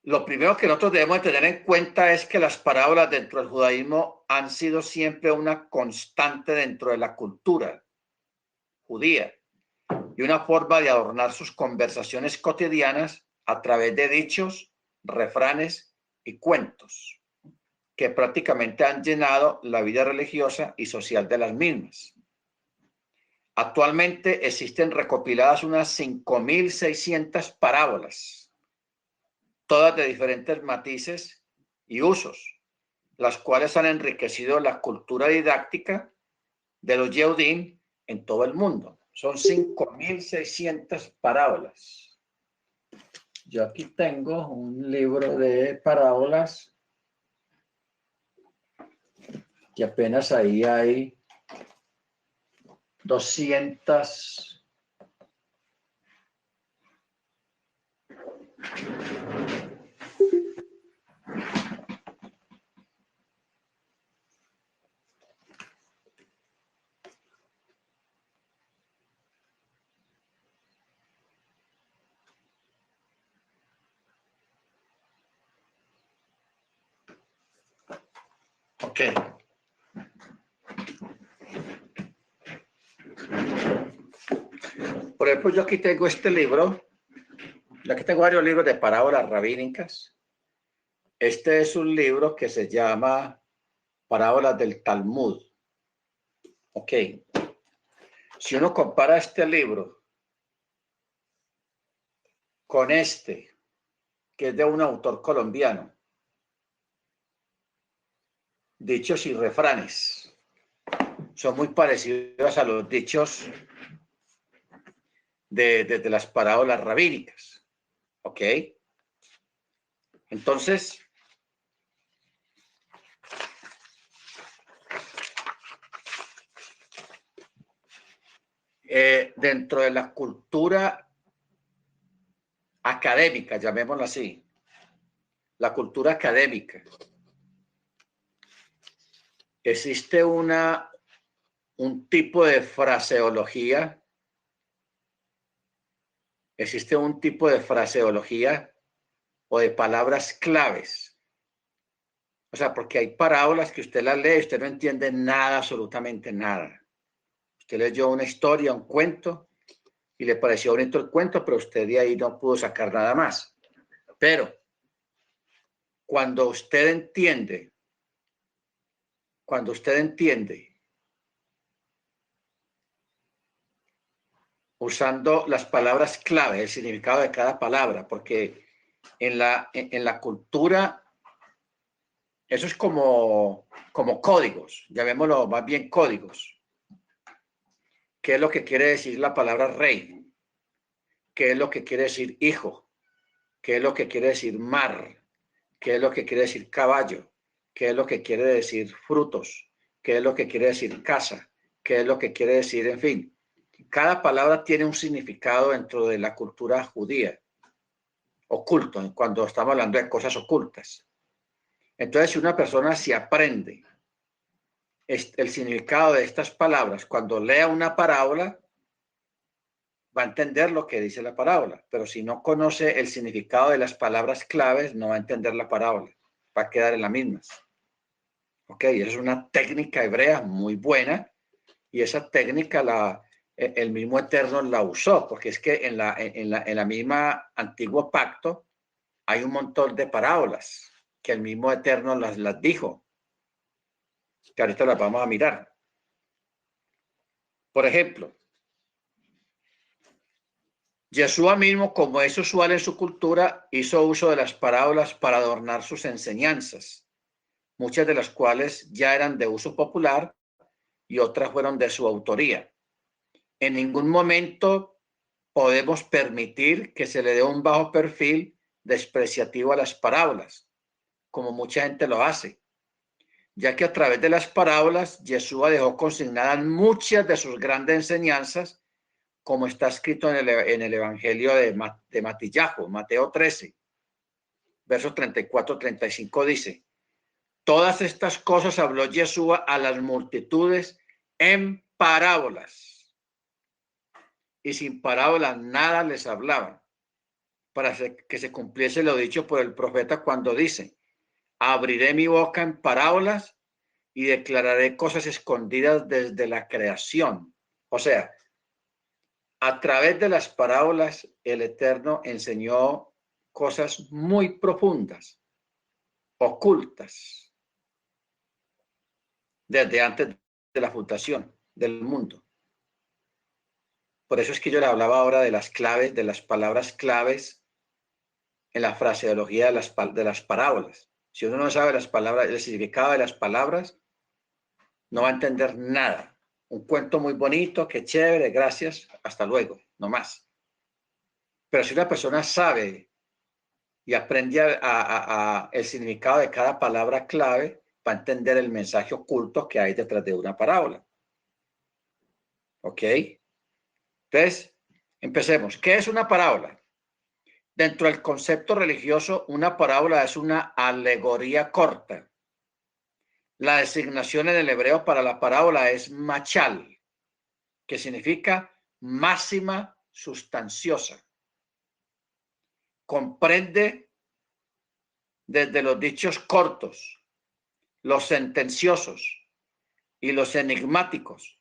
Lo primero que nosotros debemos tener en cuenta es que las parábolas dentro del judaísmo han sido siempre una constante dentro de la cultura judía y una forma de adornar sus conversaciones cotidianas a través de dichos, refranes y cuentos que prácticamente han llenado la vida religiosa y social de las mismas. Actualmente existen recopiladas unas 5.600 parábolas, todas de diferentes matices y usos, las cuales han enriquecido la cultura didáctica de los Yehudim en todo el mundo. Son 5.600 parábolas. Yo aquí tengo un libro de parábolas que apenas ahí hay 200. Ok. Por ejemplo, yo aquí tengo este libro. Yo aquí tengo varios libros de parábolas rabínicas. Este es un libro que se llama Parábolas del Talmud. Ok. Si uno compara este libro con este, que es de un autor colombiano, Dichos y Refranes, son muy parecidos a los dichos de las parábolas rabínicas. ¿Ok? Entonces, dentro de la cultura académica, llamémoslo así, la cultura académica, existe un tipo de fraseología, o de palabras claves. O sea, porque hay parábolas que usted las lee y usted no entiende nada, absolutamente nada. Usted leyó una historia, un cuento, y le pareció bonito el cuento, pero usted de ahí no pudo sacar nada más. Pero cuando usted entiende usando las palabras clave, el significado de cada palabra, porque en la cultura eso es como códigos, llamémoslo más bien códigos. ¿Qué es lo que quiere decir la palabra rey? ¿Qué es lo que quiere decir hijo? ¿Qué es lo que quiere decir mar? ¿Qué es lo que quiere decir caballo? ¿Qué es lo que quiere decir frutos? ¿Qué es lo que quiere decir casa? ¿Qué es lo que quiere decir, en fin? Cada palabra tiene un significado dentro de la cultura judía, oculto, cuando estamos hablando de cosas ocultas. Entonces, si una persona se aprende el significado de estas palabras, cuando lea una parábola, va a entender lo que dice la parábola, pero si no conoce el significado de las palabras claves, no va a entender la parábola, va a quedar en las mismas. ¿Ok? Es una técnica hebrea muy buena y esa técnica el mismo Eterno la usó, porque es que en la misma Antiguo Pacto hay un montón de parábolas que el mismo Eterno las dijo, que ahorita las vamos a mirar. Por ejemplo, Yeshua mismo, como es usual en su cultura, hizo uso de las parábolas para adornar sus enseñanzas, muchas de las cuales ya eran de uso popular y otras fueron de su autoría. En ningún momento podemos permitir que se le dé un bajo perfil despreciativo a las parábolas, como mucha gente lo hace, ya que a través de las parábolas Yeshua dejó consignadas muchas de sus grandes enseñanzas, como está escrito en el Evangelio de Matillahu, Mateo 13, versos 34-35 dice: todas estas cosas habló Yeshua a las multitudes en parábolas, y sin parábolas nada les hablaba, para que se cumpliese lo dicho por el profeta cuando dice: abriré mi boca en parábolas y declararé cosas escondidas desde la creación. O sea, a través de las parábolas el Eterno enseñó cosas muy profundas, ocultas, desde antes de la fundación del mundo. Por eso es que yo le hablaba ahora de las claves, de las palabras claves en la fraseología de las parábolas. Si uno no sabe las palabras, el significado de las palabras, no va a entender nada. Un cuento muy bonito, qué chévere, gracias, hasta luego, no más. Pero si una persona sabe y aprende el significado de cada palabra clave, va a entender el mensaje oculto que hay detrás de una parábola. ¿Ok? Entonces, empecemos. ¿Qué es una parábola? Dentro del concepto religioso, una parábola es una alegoría corta. La designación en el hebreo para la parábola es machal, que significa máxima sustanciosa. Comprende desde los dichos cortos, los sentenciosos y los enigmáticos,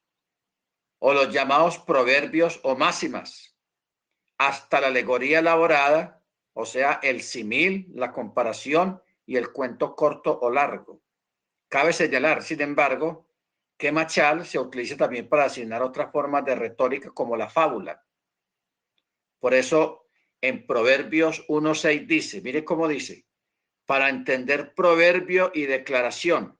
o los llamados proverbios o máximas, hasta la alegoría elaborada, o sea, el símil, la comparación y el cuento corto o largo. Cabe señalar, sin embargo, que machal se utiliza también para asignar otras formas de retórica como la fábula. Por eso, en Proverbios 1:6 dice, mire cómo dice: para entender proverbio y declaración,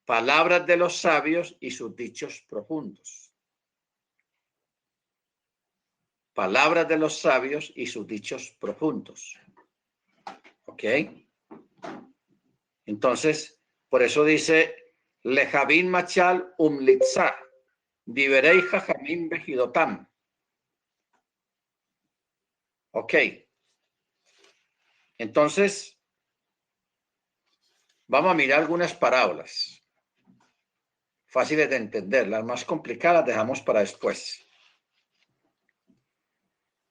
palabras de los sabios y sus dichos profundos. Palabras de los sabios y sus dichos profundos. ¿Ok? Entonces, por eso dice, Lejavín machal umlitza, diverei jajamín vejidotam. Ok. Entonces, vamos a mirar algunas parábolas fáciles de entender. Las más complicadas dejamos para después.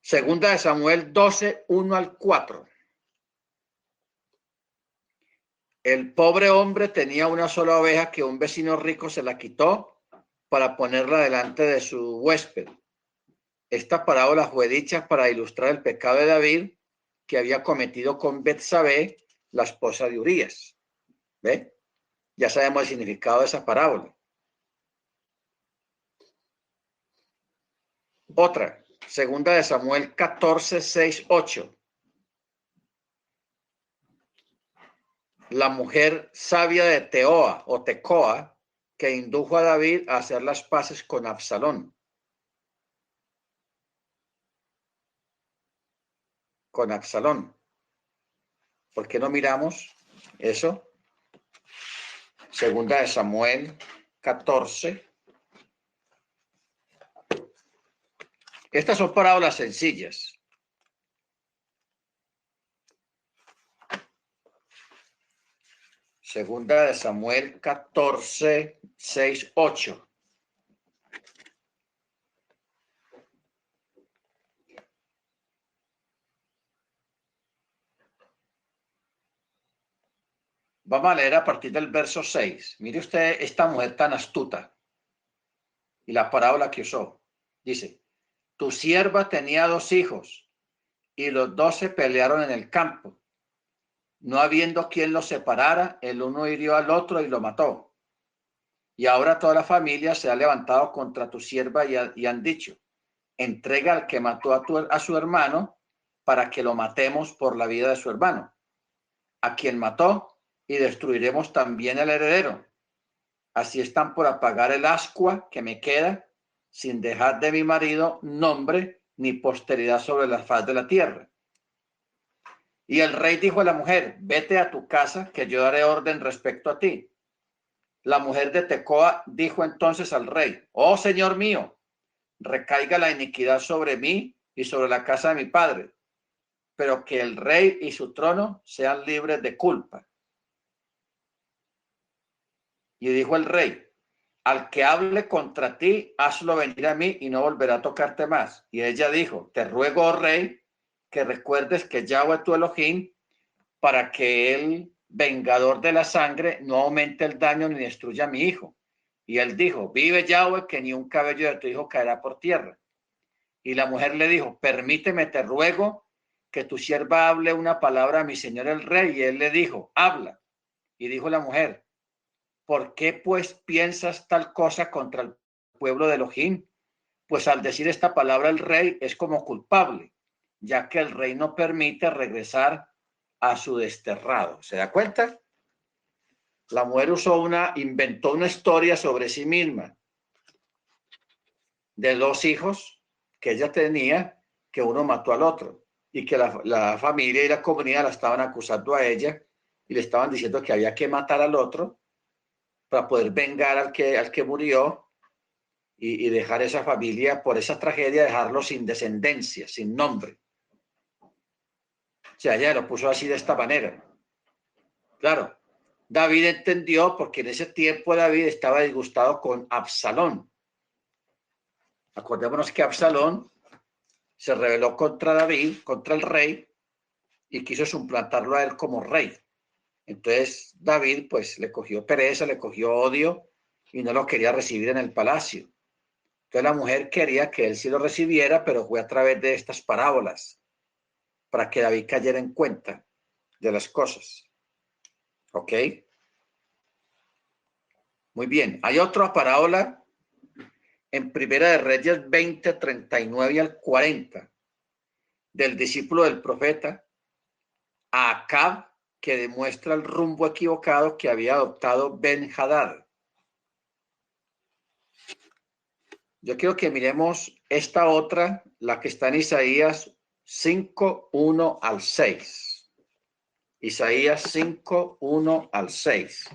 Segunda de Samuel 12, 1-4. El pobre hombre tenía una sola oveja que un vecino rico se la quitó para ponerla delante de su huésped. Esta parábola fue dicha para ilustrar el pecado de David que había cometido con Betsabé, la esposa de Urías. ¿Ve? Ya sabemos el significado de esa parábola. Otra, segunda de Samuel 14, 6, 8. La mujer sabia de Teoa o Tecoa que indujo a David a hacer las paces con Absalón. Con Absalón. ¿Por qué no miramos eso? Segunda de Samuel 14. Estas son parábolas sencillas. Segunda de Samuel 14, 6, 8. Vamos a leer a partir del verso 6. Mire usted esta mujer tan astuta y la parábola que usó. Dice, tu sierva tenía 2 hijos y los 2 se pelearon en el campo. No habiendo quien los separara, el uno hirió al otro y lo mató. Y ahora toda la familia se ha levantado contra tu sierva y han dicho, entrega al que mató a su hermano para que lo matemos por la vida de su hermano, a quien mató, y destruiremos también el heredero. Así están por apagar el ascua que me queda, sin dejar de mi marido nombre ni posteridad sobre la faz de la tierra. Y el rey dijo a la mujer, vete a tu casa, que yo daré orden respecto a ti. La mujer de Tecoa dijo entonces al rey, oh señor mío, recaiga la iniquidad sobre mí y sobre la casa de mi padre, pero que el rey y su trono sean libres de culpa. Y dijo el rey, al que hable contra ti, hazlo venir a mí y no volverá a tocarte más. Y ella dijo, te ruego, oh rey, que recuerdes que Yahweh tu Elohim, para que el vengador de la sangre no aumente el daño ni destruya a mi hijo. Y él dijo, vive Yahweh, que ni un cabello de tu hijo caerá por tierra. Y la mujer le dijo, permíteme, te ruego, que tu sierva hable una palabra a mi señor el rey. Y él le dijo, habla. Y dijo la mujer, ¿por qué pues piensas tal cosa contra el pueblo de Elohim? Pues al decir esta palabra el rey es como culpable, ya que el rey no permite regresar a su desterrado. ¿Se da cuenta? La mujer inventó una historia sobre sí misma de 2 hijos que ella tenía, que uno mató al otro, y que la familia y la comunidad la estaban acusando a ella y le estaban diciendo que había que matar al otro para poder vengar al que murió y dejar esa familia, por esa tragedia, dejarlo sin descendencia, sin nombre. O sea, ella lo puso así de esta manera. Claro, David entendió porque en ese tiempo David estaba disgustado con Absalón. Acordémonos que Absalón se rebeló contra David, contra el rey, y quiso suplantarlo a él como rey. Entonces David pues le cogió pereza, le cogió odio y no lo quería recibir en el palacio. Entonces la mujer quería que él sí lo recibiera, pero fue a través de estas parábolas para que David cayera en cuenta de las cosas. ¿Ok? Muy bien. Hay otra parábola en Primera de Reyes 20, 39 al 40 del discípulo del profeta a Acab, que demuestra el rumbo equivocado que había adoptado Ben-Hadad. Yo quiero que miremos esta otra, la que está en Isaías 5, 1 al 6. Isaías 5, 1 al 6.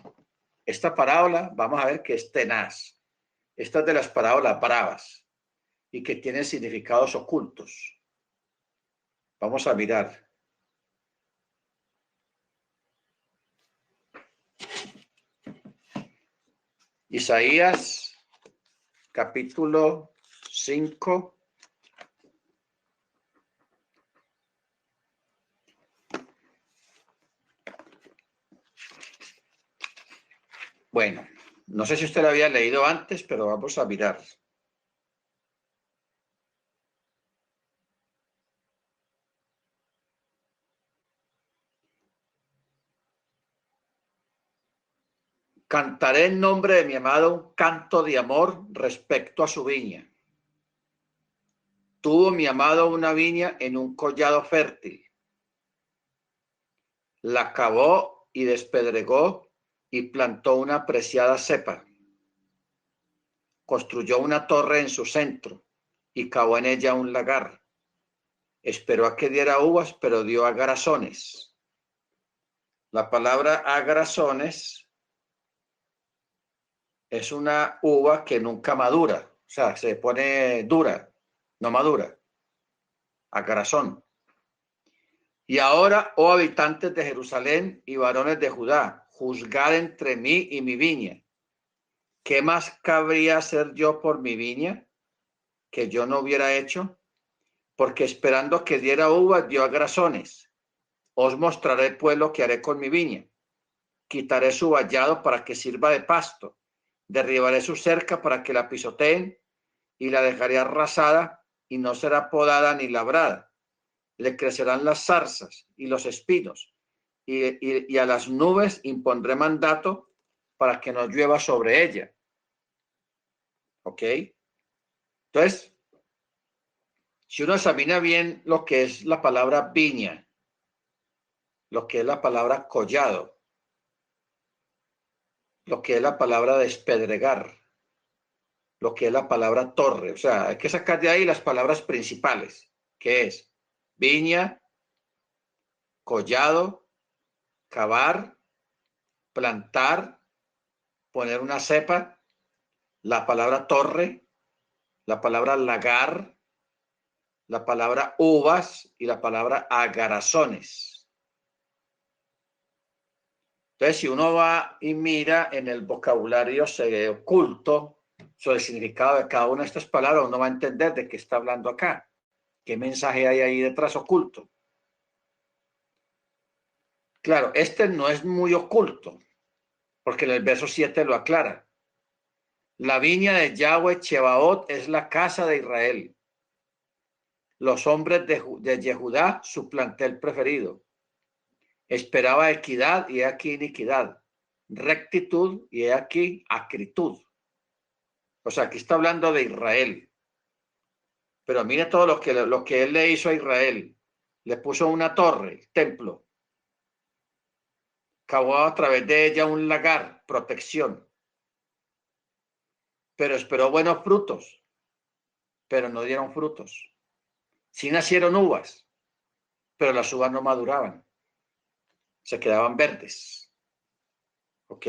Esta parábola, vamos a ver que es tenaz. Esta es de las parábolas bravas y que tiene significados ocultos. Vamos a mirar. Isaías, capítulo 5. Bueno, no sé si usted lo había leído antes, pero vamos a mirar. Cantaré en nombre de mi amado un canto de amor respecto a su viña. Tuvo mi amado una viña en un collado fértil. La cavó y despedregó y plantó una preciada cepa. Construyó una torre en su centro y cavó en ella un lagar. Esperó a que diera uvas, pero dio agarazones. La palabra agarazones es una uva que nunca madura, o sea, se pone dura, no madura. Agarazón. Y ahora, oh habitantes de Jerusalén y varones de Judá, juzgad entre mí y mi viña. ¿Qué más cabría hacer yo por mi viña que yo no hubiera hecho? Porque esperando que diera uvas, dio agarazones. Os mostraré pues lo que haré con mi viña. quitaré su vallado para que sirva de pasto, derribaré su cerca para que la pisoteen y la dejaré arrasada y no será podada ni labrada. Le crecerán las zarzas y los espinos y a las nubes impondré mandato para que no llueva sobre ella. ¿Ok? Entonces, si uno examina bien lo que es la palabra viña, lo que es la palabra collado, lo que es la palabra despedregar, lo que es la palabra torre, o sea, hay que sacar de ahí las palabras principales, que es viña, collado, cavar, plantar, poner una cepa, la palabra torre, la palabra lagar, la palabra uvas y la palabra agarazones. Entonces, si uno va y mira en el vocabulario oculto sobre el significado de cada una de estas palabras, uno va a entender de qué está hablando acá, qué mensaje hay ahí detrás oculto. Claro, este no es muy oculto, porque en el verso 7 lo aclara. La viña de Yahweh Chebaot es la casa de Israel. Los hombres de Yehudá, su plantel preferido. Esperaba equidad y he aquí iniquidad. Rectitud y he aquí acritud. O sea, aquí está hablando de Israel. Pero mire todo lo que él le hizo a Israel. Le puso una torre, el templo. Cavó a través de ella un lagar, protección. Pero esperó buenos frutos, pero no dieron frutos. Sí nacieron uvas, pero las uvas no maduraban. Se quedaban verdes. ¿Ok?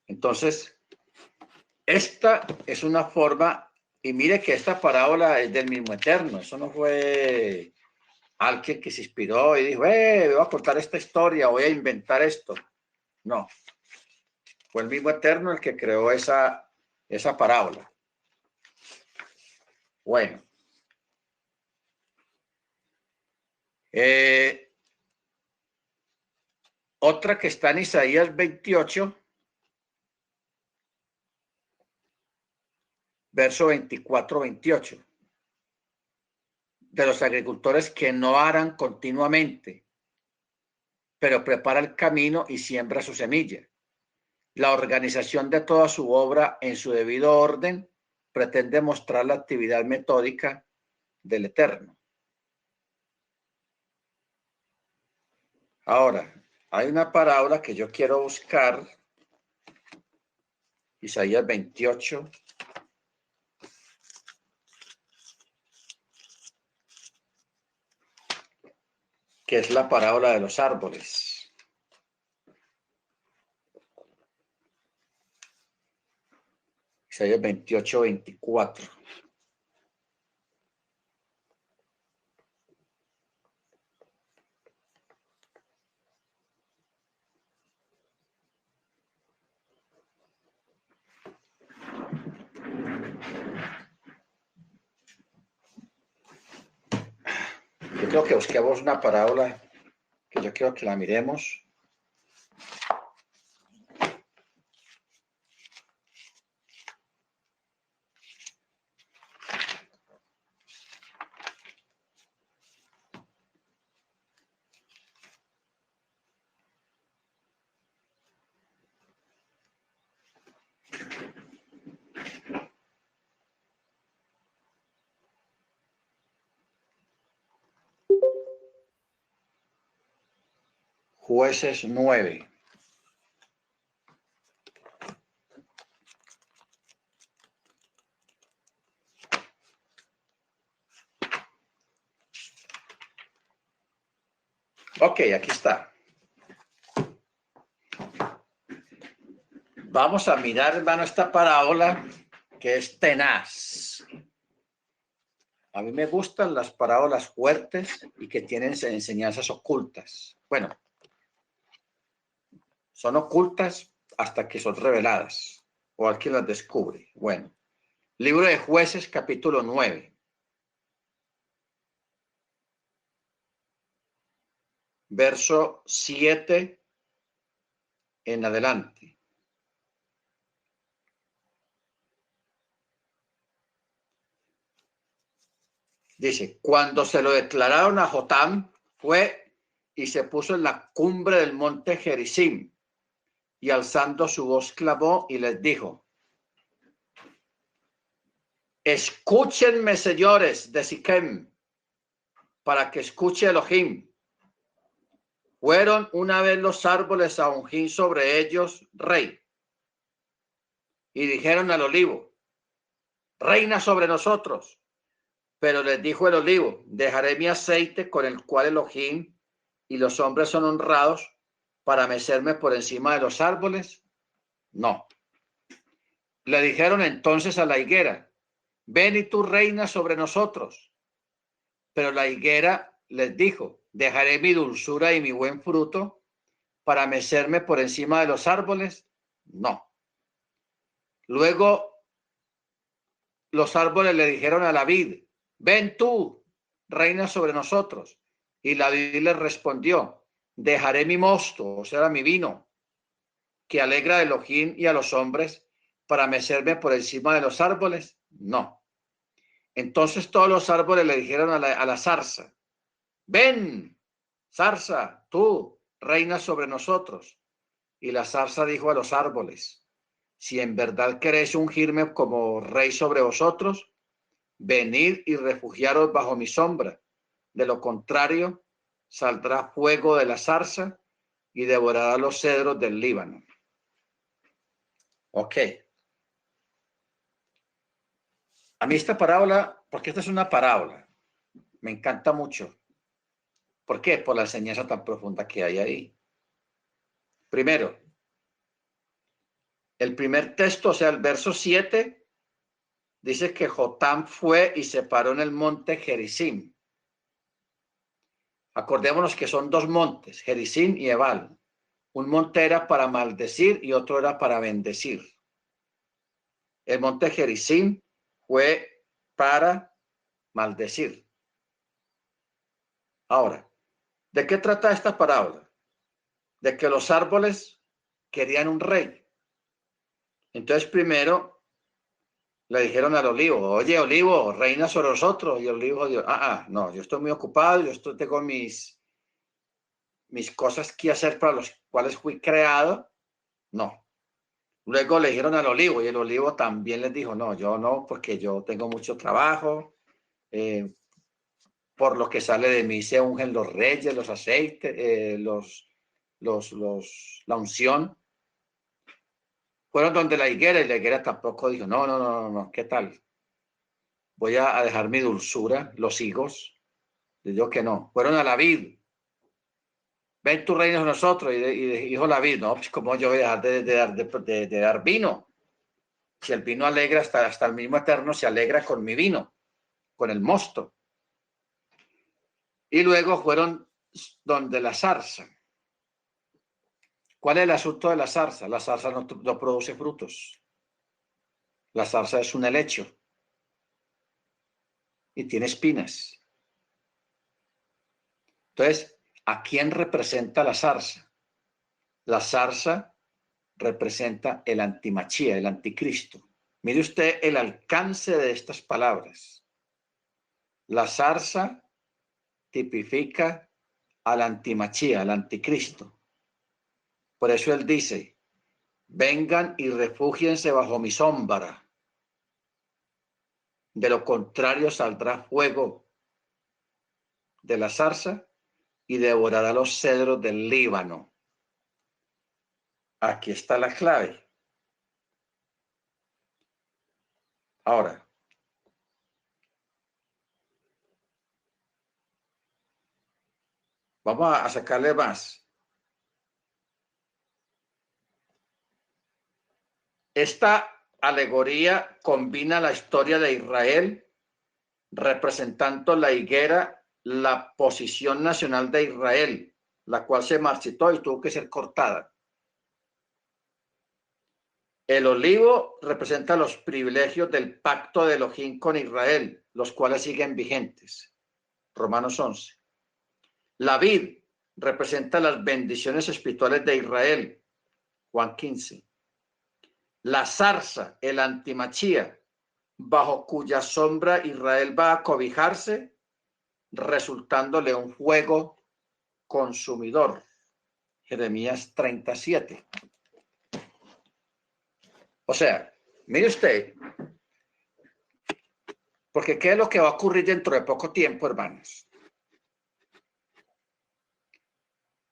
Entonces, esta es una forma, y mire que esta parábola es del mismo Eterno. Eso no fue alguien que se inspiró y dijo, voy a contar esta historia, voy a inventar esto. No. Fue el mismo Eterno el que creó esa parábola. Bueno. Otra que está en Isaías 28, verso 24-28. De los agricultores que no aran continuamente, pero prepara el camino y siembra su semilla. La organización de toda su obra en su debido orden pretende mostrar la actividad metódica del Eterno. Ahora, hay una parábola que yo quiero buscar, Isaías 28, que es la parábola de los árboles. Isaías 28, 24. Yo creo que busquemos una parábola que yo quiero que la miremos. Jueces 9. Ok, aquí está. Vamos a mirar, hermano, esta parábola que es tenaz. A mí me gustan las parábolas fuertes y que tienen enseñanzas ocultas. Bueno, son ocultas hasta que son reveladas o alguien las descubre. Bueno, libro de Jueces, capítulo 9. Verso 7 en adelante. Dice, cuando se lo declararon a Jotam, fue y se puso en la cumbre del monte Gerizim, y alzando su voz clamó y les dijo, escúchenme, señores de Siquem, para que escuche Elohim. Fueron una vez los árboles a ungir sobre ellos rey, y dijeron al olivo, reina sobre nosotros. Pero les dijo el olivo, dejaré mi aceite con el cual Elohim y los hombres son honrados para mecerme por encima de los árboles. No. Le dijeron entonces a la higuera, ven y tú reina sobre nosotros. Pero la higuera les dijo, dejaré mi dulzura y mi buen fruto para mecerme por encima de los árboles. No. Luego los árboles le dijeron a la vid, ven tú, reina sobre nosotros. Y la vid les respondió, dejaré mi mosto, o sea, mi vino, que alegra a Elohim y a los hombres, para mecerme por encima de los árboles. No. Entonces todos los árboles le dijeron a la zarza, ven, zarza, tú, reina sobre nosotros. Y la zarza dijo a los árboles, si en verdad queréis ungirme como rey sobre vosotros, venid y refugiaros bajo mi sombra. De lo contrario, saldrá fuego de la zarza y devorará los cedros del Líbano. Ok. A mí esta parábola, porque esta es una parábola, me encanta mucho. ¿Por qué? Por la enseñanza tan profunda que hay ahí. Primero, el primer texto, o sea, el verso 7, dice que Jotam fue y se paró en el monte Gerizim. Acordémonos que son dos montes, Gerizim y Ebal. Un monte era para maldecir y otro era para bendecir. El monte Gerizim fue para maldecir. Ahora, ¿de qué trata esta parábola? De que los árboles querían un rey. Entonces primero le dijeron al olivo, oye, olivo, reina sobre nosotros. Y el olivo dijo, no, yo estoy muy ocupado, tengo mis cosas que hacer para los cuales fui creado. No. Luego le dijeron al olivo y el olivo también les dijo, no, yo no, porque yo tengo mucho trabajo. Por lo que sale de mí se ungen los reyes, los aceites, la unción. Fueron donde la higuera y la higuera tampoco dijo, no, ¿qué tal? Voy a dejar mi dulzura, los higos. Dijo que no. Fueron a la vid. Ven tu reino a nosotros. Y dijo la vid, no, pues como yo voy a dejar de dar vino. Si el vino alegra, hasta el mismo Eterno se alegra con mi vino, con el mosto. Y luego fueron donde la zarza. ¿Cuál es el asunto de la zarza? La zarza no produce frutos. La zarza es un helecho y tiene espinas. Entonces, ¿a quién representa la zarza? La zarza representa el antimachía, el anticristo. Mire usted el alcance de estas palabras. La zarza tipifica al antimachía, al anticristo. Por eso él dice, vengan y refúgiense bajo mi sombra. De lo contrario saldrá fuego de la zarza y devorará los cedros del Líbano. Aquí está la clave. Ahora, vamos a sacarle más. Esta alegoría combina la historia de Israel, representando la higuera, la posición nacional de Israel, la cual se marchitó y tuvo que ser cortada. El olivo representa los privilegios del pacto de Elohim con Israel, los cuales siguen vigentes. Romanos 11. La vid representa las bendiciones espirituales de Israel, Juan 15. La zarza, el antimachía, bajo cuya sombra Israel va a cobijarse, resultándole un fuego consumidor. Jeremías 37. O sea, mire usted, porque ¿qué es lo que va a ocurrir dentro de poco tiempo, hermanos?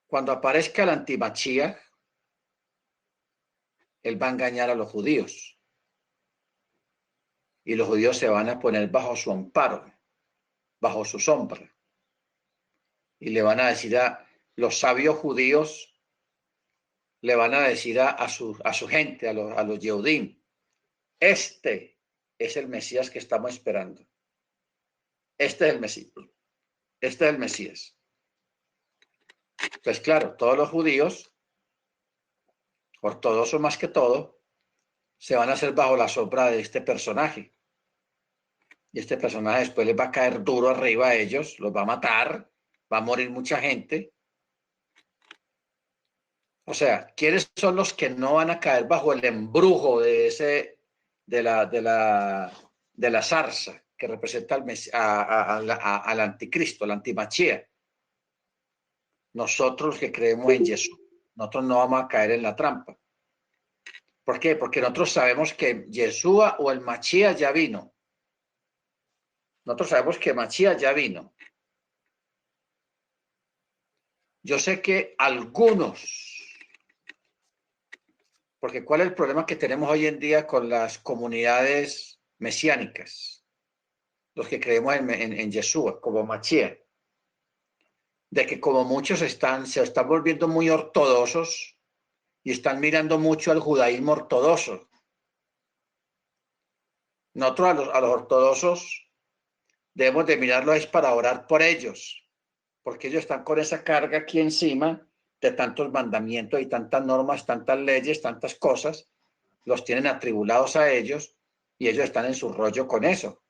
Cuando aparezca el antimachía, él va a engañar a los judíos. Y los judíos se van a poner bajo su amparo, bajo su sombra. Y le van a decir a los sabios judíos, le van a decir a su gente, a los Yehudim, este es el Mesías que estamos esperando. Este es el Mesías. Este es el Mesías. Pues claro, todos los judíos, ortodoxos más que todo, se van a hacer bajo la sombra de este personaje. Y este personaje después les va a caer duro arriba a ellos, los va a matar, va a morir mucha gente. O sea, ¿quiénes son los que no van a caer bajo el embrujo de la zarza que representa al anticristo, al antimachía? Nosotros que creemos en Jesús, nosotros no vamos a caer en la trampa. ¿Por qué? Porque nosotros sabemos que Yeshua o el Machía ya vino. Nosotros sabemos que Machía ya vino. Yo sé que algunos, porque ¿cuál es el problema que tenemos hoy en día con las comunidades mesiánicas? Los que creemos en Yeshua como Machía. De que como muchos se están volviendo muy ortodoxos y están mirando mucho al judaísmo ortodoxo. Nosotros a los ortodoxos debemos de mirarlo es para orar por ellos, porque ellos están con esa carga aquí encima de tantos mandamientos y tantas normas, tantas leyes, tantas cosas, los tienen atribulados a ellos y ellos están en su rollo con eso.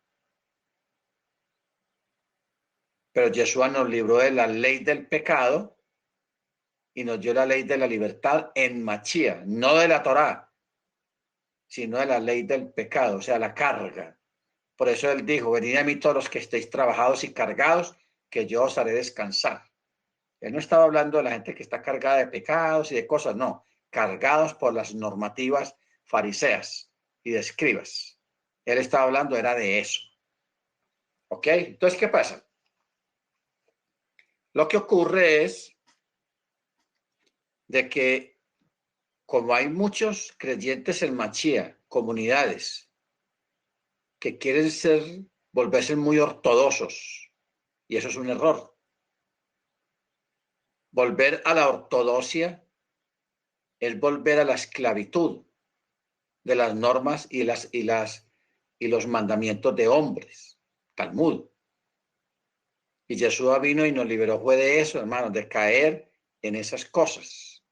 Pero Yeshua nos libró de la ley del pecado y nos dio la ley de la libertad en Machía, no de la Torá, sino de la ley del pecado, o sea, la carga. Por eso él dijo, venid a mí todos los que estéis trabajados y cargados, que yo os haré descansar. Él no estaba hablando de la gente que está cargada de pecados y de cosas, no, cargados por las normativas fariseas y de escribas. Él estaba hablando, era de eso. ¿Ok? Entonces, ¿qué pasa? Lo que ocurre es de que como hay muchos creyentes en Machía, comunidades que quieren volverse muy ortodoxos, y eso es un error. Volver a la ortodoxia es volver a la esclavitud de las normas y los mandamientos de hombres, Talmud. Y Yeshua vino y nos liberó fue de eso, hermanos, de caer en esas cosas,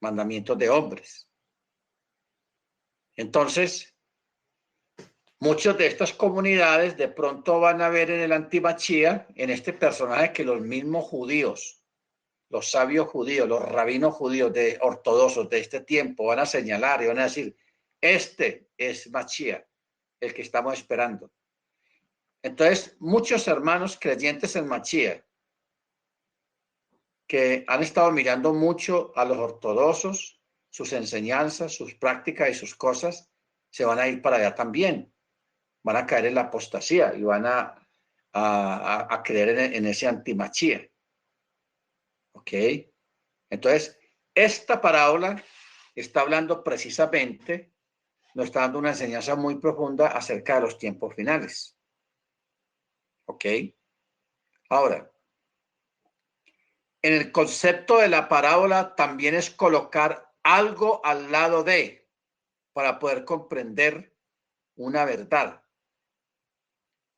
mandamientos de hombres. Entonces, muchas de estas comunidades de pronto van a ver en el antimachía, en este personaje que los mismos judíos, los sabios judíos, los rabinos judíos de ortodoxos de este tiempo van a señalar y van a decir, este es Machía, el que estamos esperando. Entonces, muchos hermanos creyentes en Machía que han estado mirando mucho a los ortodoxos, sus enseñanzas, sus prácticas y sus cosas, se van a ir para allá también. Van a caer en la apostasía y van a creer en ese antimachía. ¿Ok? Entonces, esta parábola está hablando precisamente, nos está dando una enseñanza muy profunda acerca de los tiempos finales. ¿Ok? Ahora, en el concepto de la parábola también es colocar algo al lado de, para poder comprender una verdad.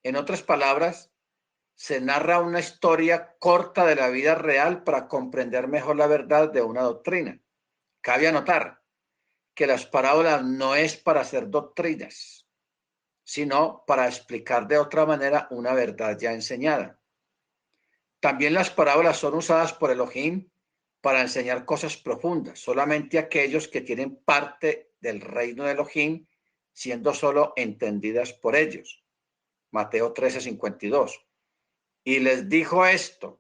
En otras palabras, se narra una historia corta de la vida real para comprender mejor la verdad de una doctrina. Cabe anotar que las parábolas no es para hacer doctrinas, sino para explicar de otra manera una verdad ya enseñada. También las parábolas son usadas por Elohim para enseñar cosas profundas, solamente aquellos que tienen parte del reino de Elohim, siendo solo entendidas por ellos. Mateo 13:52. Y les dijo esto: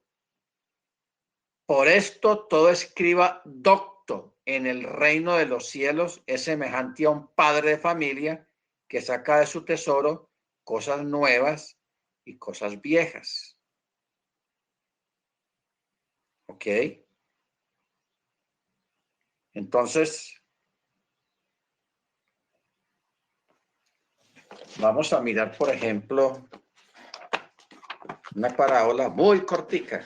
por esto todo escriba docto en el reino de los cielos es semejante a un padre de familia que saca de su tesoro cosas nuevas y cosas viejas. ¿Ok? Entonces, vamos a mirar, por ejemplo, una parábola muy cortica.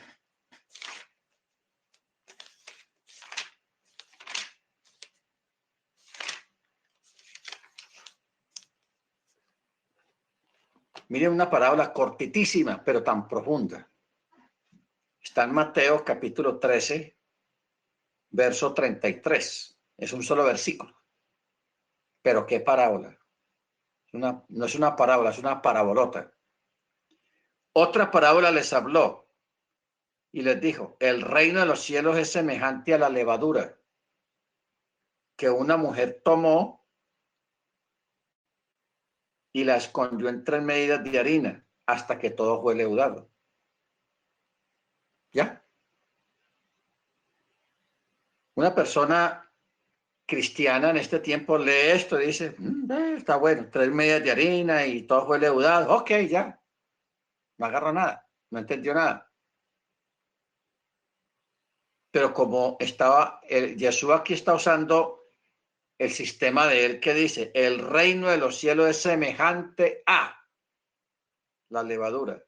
Miren una parábola cortitísima, pero tan profunda. Está en Mateo capítulo 13, verso 33. Es un solo versículo. Pero qué parábola. No es una parábola, es una parabolota. Otra parábola les habló y les dijo: el reino de los cielos es semejante a la levadura que una mujer tomó y la escondió en 3 medidas de harina hasta que todo fue leudado. ¿Ya? Una persona cristiana en este tiempo lee esto y dice: está bueno, 3 medidas de harina y todo fue leudado. Ok, ya. No agarró nada, no entendió nada. Pero como estaba, Jesús aquí está usando el sistema de él que dice: el reino de los cielos es semejante a la levadura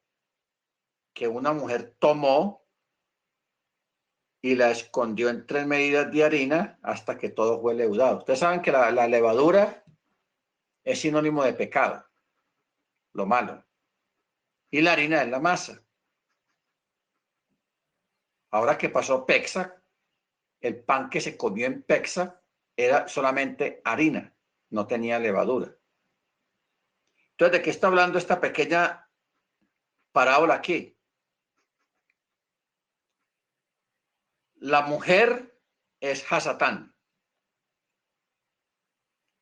que una mujer tomó y la escondió en 3 medidas de harina hasta que todo fue leudado. Ustedes saben que la levadura es sinónimo de pecado, lo malo. Y la harina es la masa. Ahora que pasó Pesaj, el pan que se comió en Pesaj era solamente harina, no tenía levadura. Entonces, ¿de qué está hablando esta pequeña parábola aquí? La mujer es Hasatán,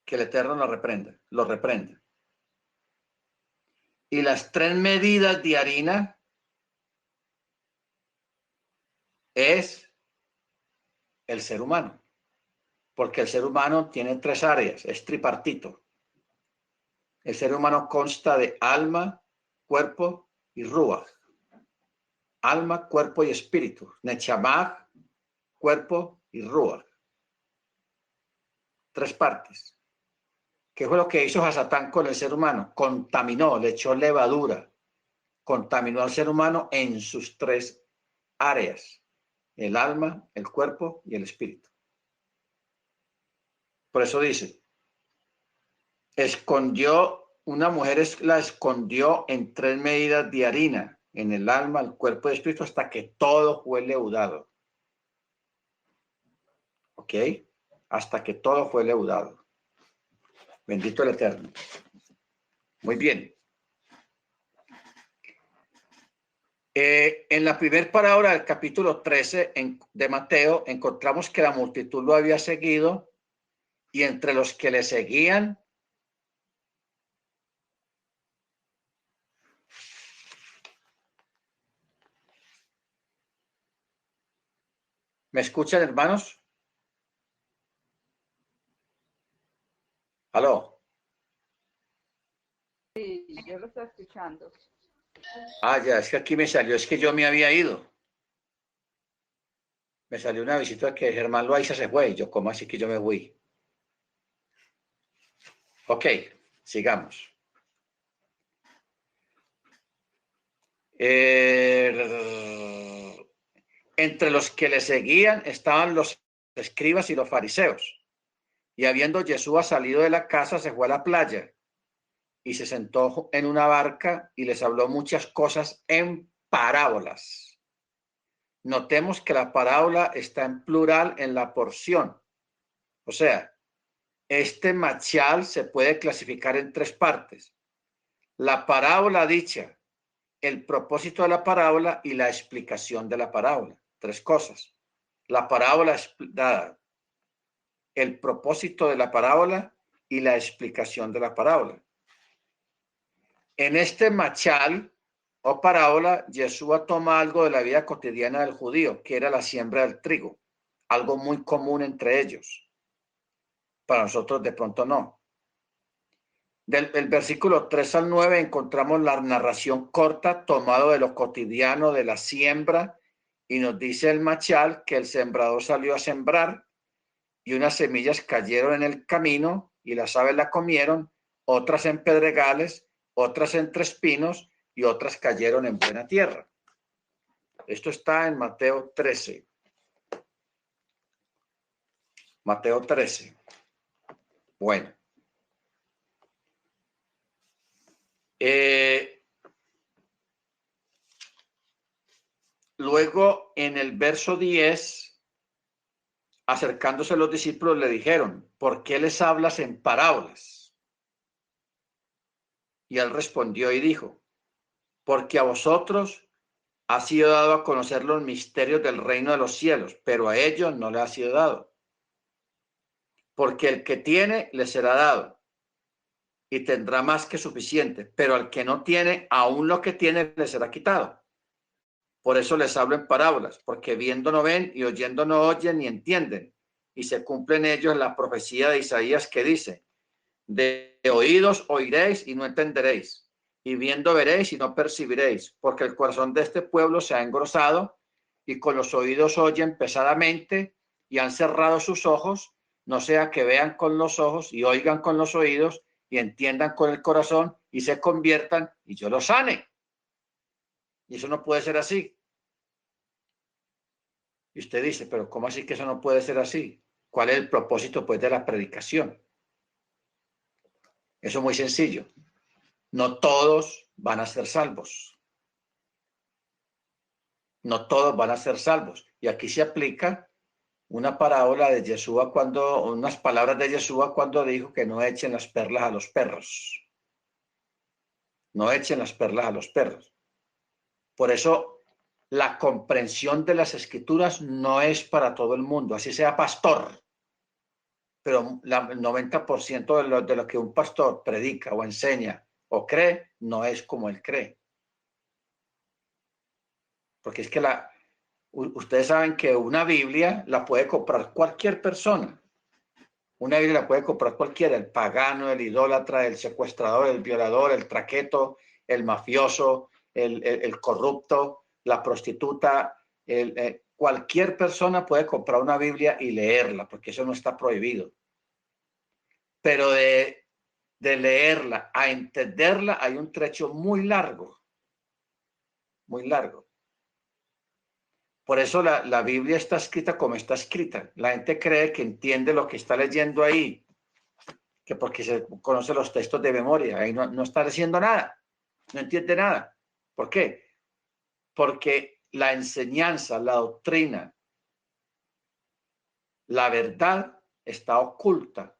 que el Eterno lo reprende. Y las 3 medidas de harina es el ser humano, porque el ser humano tiene 3 áreas, es tripartito. El ser humano consta de alma, cuerpo y ruach. Alma, cuerpo y espíritu. Nechamah, cuerpo y ruach. 3 partes. ¿Qué fue lo que hizo Hasatán con el ser humano? Contaminó, le echó levadura. Contaminó al ser humano en sus 3 áreas. El alma, el cuerpo y el espíritu. Por eso dice: una mujer la escondió en 3 medidas de harina, en el alma, el cuerpo y el espíritu, hasta que todo fue leudado. ¿Ok? Hasta que todo fue leudado. Bendito el Eterno. Muy bien. En la primera parábola del capítulo 13 de Mateo, encontramos que la multitud lo había seguido y entre los que le seguían ¿me escuchan, hermanos? ¿Aló? Sí, yo lo estoy escuchando. Ya, es que aquí me salió, es que yo me había ido. Me salió una visita que Germán Loaiza se fue. Y yo, ¿cómo así que yo me fui? Ok, sigamos. Entre los que le seguían estaban los escribas y los fariseos. Y habiendo Jesús salido de la casa, se fue a la playa y se sentó en una barca y les habló muchas cosas en parábolas. Notemos que la parábola está en plural en la porción. O sea, este machal se puede clasificar en 3 partes. La parábola dicha, el propósito de la parábola y la explicación de la parábola. 3 cosas. la parábola dada, el propósito de la parábola y la explicación de la parábola. En este machal o parábola, Yeshua toma algo de la vida cotidiana del judío, que era la siembra del trigo, algo muy común entre ellos. Para nosotros de pronto no. Del versículo 3 al 9 encontramos la narración corta tomado de lo cotidiano de la siembra y nos dice el machal que el sembrador salió a sembrar y unas semillas cayeron en el camino y las aves la comieron, otras en pedregales, otras entre espinos y otras cayeron en buena tierra. Esto está en Mateo 13. Mateo 13. Bueno. Luego, en el verso 10, acercándose los discípulos, le dijeron, ¿por qué les hablas en parábolas? Y él respondió y dijo, porque a vosotros ha sido dado a conocer los misterios del reino de los cielos, pero a ellos no les ha sido dado. Porque el que tiene, le será dado y tendrá más que suficiente, pero al que no tiene, aún lo que tiene le será quitado. Por eso les hablo en parábolas, porque viendo no ven y oyendo no oyen ni entienden. Y se cumple en ellos la profecía de Isaías que dice, de oídos oiréis y no entenderéis, y viendo veréis y no percibiréis, porque el corazón de este pueblo se ha engrosado y con los oídos oyen pesadamente y han cerrado sus ojos, no sea que vean con los ojos y oigan con los oídos y entiendan con el corazón y se conviertan y yo los sane. Y eso no puede ser así. Y usted dice, pero ¿cómo así que eso no puede ser así? ¿Cuál es el propósito, pues, de la predicación? Eso es muy sencillo. No todos van a ser salvos. No todos van a ser salvos. Y aquí se aplica una parábola de Yeshua unas palabras de Yeshua cuando dijo que no echen las perlas a los perros. No echen las perlas a los perros. Por eso la comprensión de las escrituras no es para todo el mundo, así sea pastor. Pero el 90% de lo que un pastor predica o enseña o cree, no es como él cree. Porque es que ustedes saben que una Biblia la puede comprar cualquier persona. Una Biblia la puede comprar cualquiera, el pagano, el idólatra, el secuestrador, el violador, el traqueto, el mafioso, el corrupto, la prostituta. Cualquier persona puede comprar una Biblia y leerla, porque eso no está prohibido. Pero de leerla a entenderla hay un trecho muy largo, muy largo. Por eso la Biblia está escrita como está escrita. La gente cree que entiende lo que está leyendo ahí, que porque se conoce los textos de memoria, ahí no está diciendo nada, no entiende nada. ¿Por qué? Porque la enseñanza, la doctrina, la verdad está oculta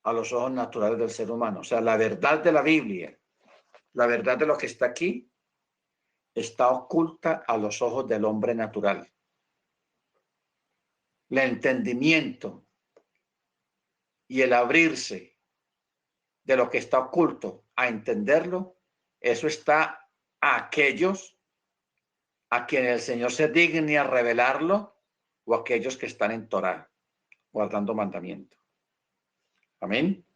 a los ojos naturales del ser humano. O sea, la verdad de la Biblia, la verdad de lo que está aquí, está oculta a los ojos del hombre natural. El entendimiento y el abrirse de lo que está oculto a entenderlo, eso está a aquellos a quienes el Señor se digne a revelarlo o a aquellos que están en Torá, guardando mandamiento. Amén.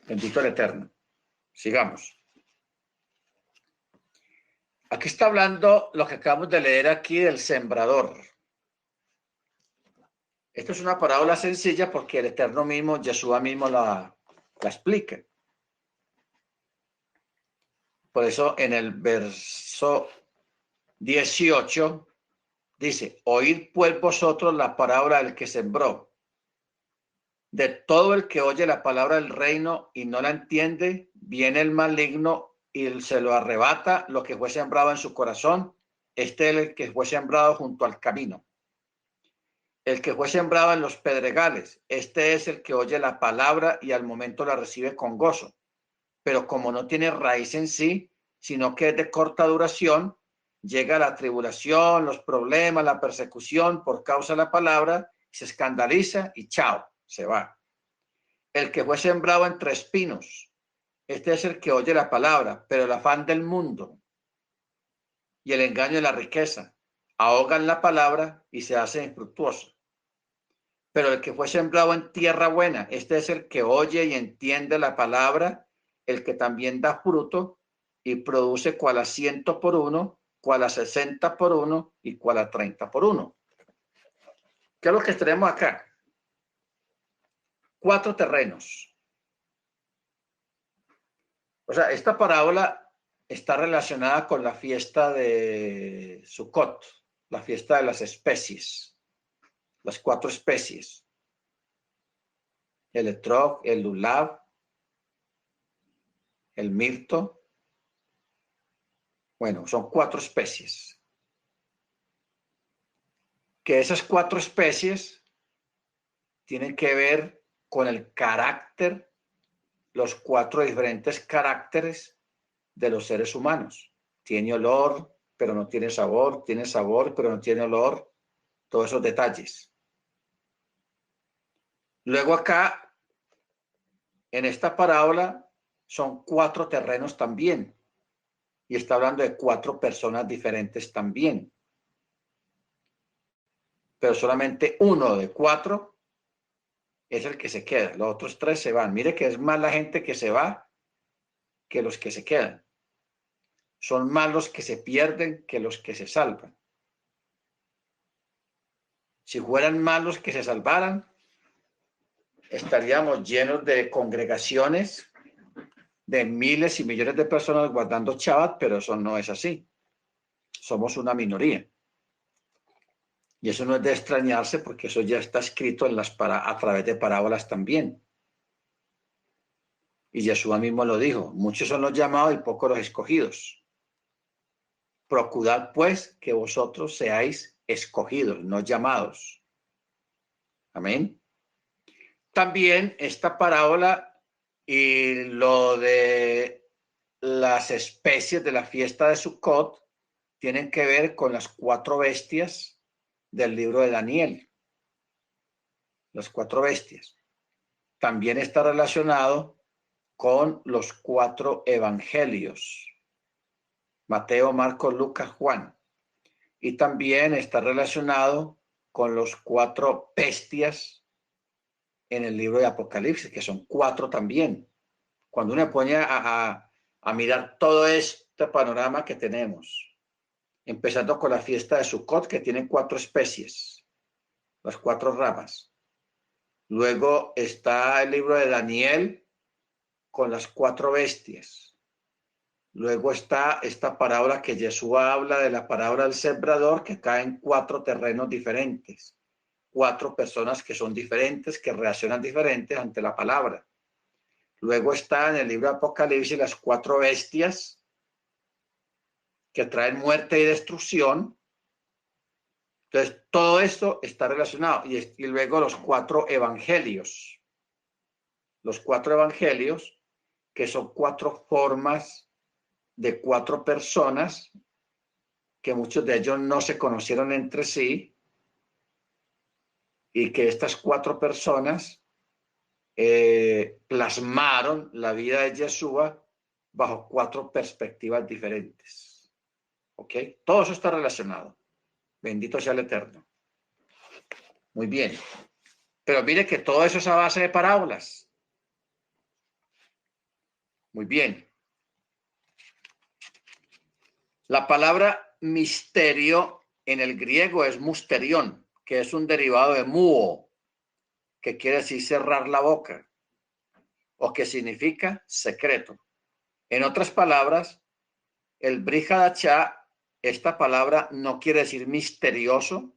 Bendito el Eterno. Sigamos. Aquí está hablando lo que acabamos de leer aquí del sembrador. Esto es una parábola sencilla porque el Eterno mismo, Yeshua mismo la explica. Por eso en el verso 18 dice, oíd pues vosotros la parábola del que sembró. De todo el que oye la palabra del reino y no la entiende, viene el maligno y se lo arrebata lo que fue sembrado en su corazón. Este es el que fue sembrado junto al camino. El que fue sembrado en los pedregales, este es el que oye la palabra y al momento la recibe con gozo. Pero como no tiene raíz en sí, sino que es de corta duración, llega la tribulación, los problemas, la persecución por causa de la palabra, se escandaliza y chao, se va. El que fue sembrado entre espinos, este es el que oye la palabra, pero el afán del mundo y el engaño de la riqueza ahogan la palabra y se hace infructuosa. Pero el que fue sembrado en tierra buena, este es el que oye y entiende la palabra, el que también da fruto y produce cual a 100 por uno, cual a 60 por uno y cual a 30 por uno. ¿Qué es lo que tenemos acá? 4 terrenos. O sea, esta parábola está relacionada con la fiesta de Sukkot, la fiesta de las especies, las 4 especies. El etrog, el lulav, el mirto. Bueno, son 4 especies. Que esas 4 especies tienen que ver con el carácter, los 4 diferentes caracteres de los seres humanos. Tiene olor, pero no tiene sabor, pero no tiene olor, todos esos detalles. Luego acá, en esta parábola, son 4 terrenos también. Y está hablando de 4 personas diferentes también. Pero solamente uno de 4 es el que se queda. Los otros 3 se van. Mire que es más la gente que se va que los que se quedan. Son más los que se pierden que los que se salvan. Si fueran más los que se salvaran, estaríamos llenos de congregaciones de miles y millones de personas guardando Shabbat, pero eso no es así. Somos una minoría. Y eso no es de extrañarse porque eso ya está escrito a través de parábolas también. Y Yeshua mismo lo dijo, muchos son los llamados y pocos los escogidos. Procurad pues que vosotros seáis escogidos, no llamados. Amén. También esta parábola y lo de las especies de la fiesta de Sukkot tienen que ver con las 4 bestias del libro de Daniel. Las 4 bestias. También está relacionado con los 4 evangelios. Mateo, Marcos, Lucas, Juan. Y también está relacionado con los 4 bestias en el libro de Apocalipsis, que son 4 también. Cuando uno pone a mirar todo este panorama que tenemos, empezando con la fiesta de Sukkot, que tiene 4 especies, las 4 ramas. Luego está el libro de Daniel con las 4 bestias. Luego está esta parábola que Yeshua habla de la parábola del sembrador, que cae en 4 terrenos diferentes. 4 personas que son diferentes, que reaccionan diferentes ante la palabra. Luego está en el libro de Apocalipsis las 4 bestias que traen muerte y destrucción. Entonces, todo esto está relacionado. Y luego los 4 evangelios. Los 4 evangelios, que son 4 formas de 4 personas, que muchos de ellos no se conocieron entre sí, y que estas 4 personas plasmaron la vida de Yeshua bajo 4 perspectivas diferentes. ¿Ok? Todo eso está relacionado. Bendito sea el Eterno. Muy bien. Pero mire que todo eso es a base de parábolas. Muy bien. La palabra misterio en el griego es musterión, que es un derivado de muo, que quiere decir cerrar la boca, o que significa secreto. En otras palabras, el Brit Hadashah, esta palabra no quiere decir misterioso,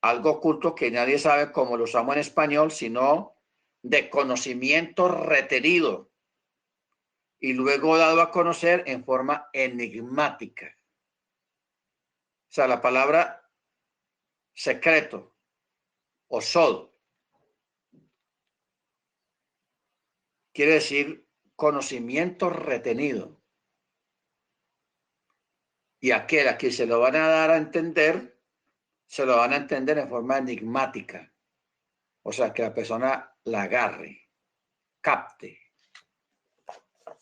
algo oculto que nadie sabe cómo lo usamos en español, sino de conocimiento retenido y luego dado a conocer en forma enigmática. O sea, la palabra secreto o sod quiere decir conocimiento retenido. Y aquel a quien se lo van a dar a entender, se lo van a entender en forma enigmática. O sea, que la persona la agarre, capte.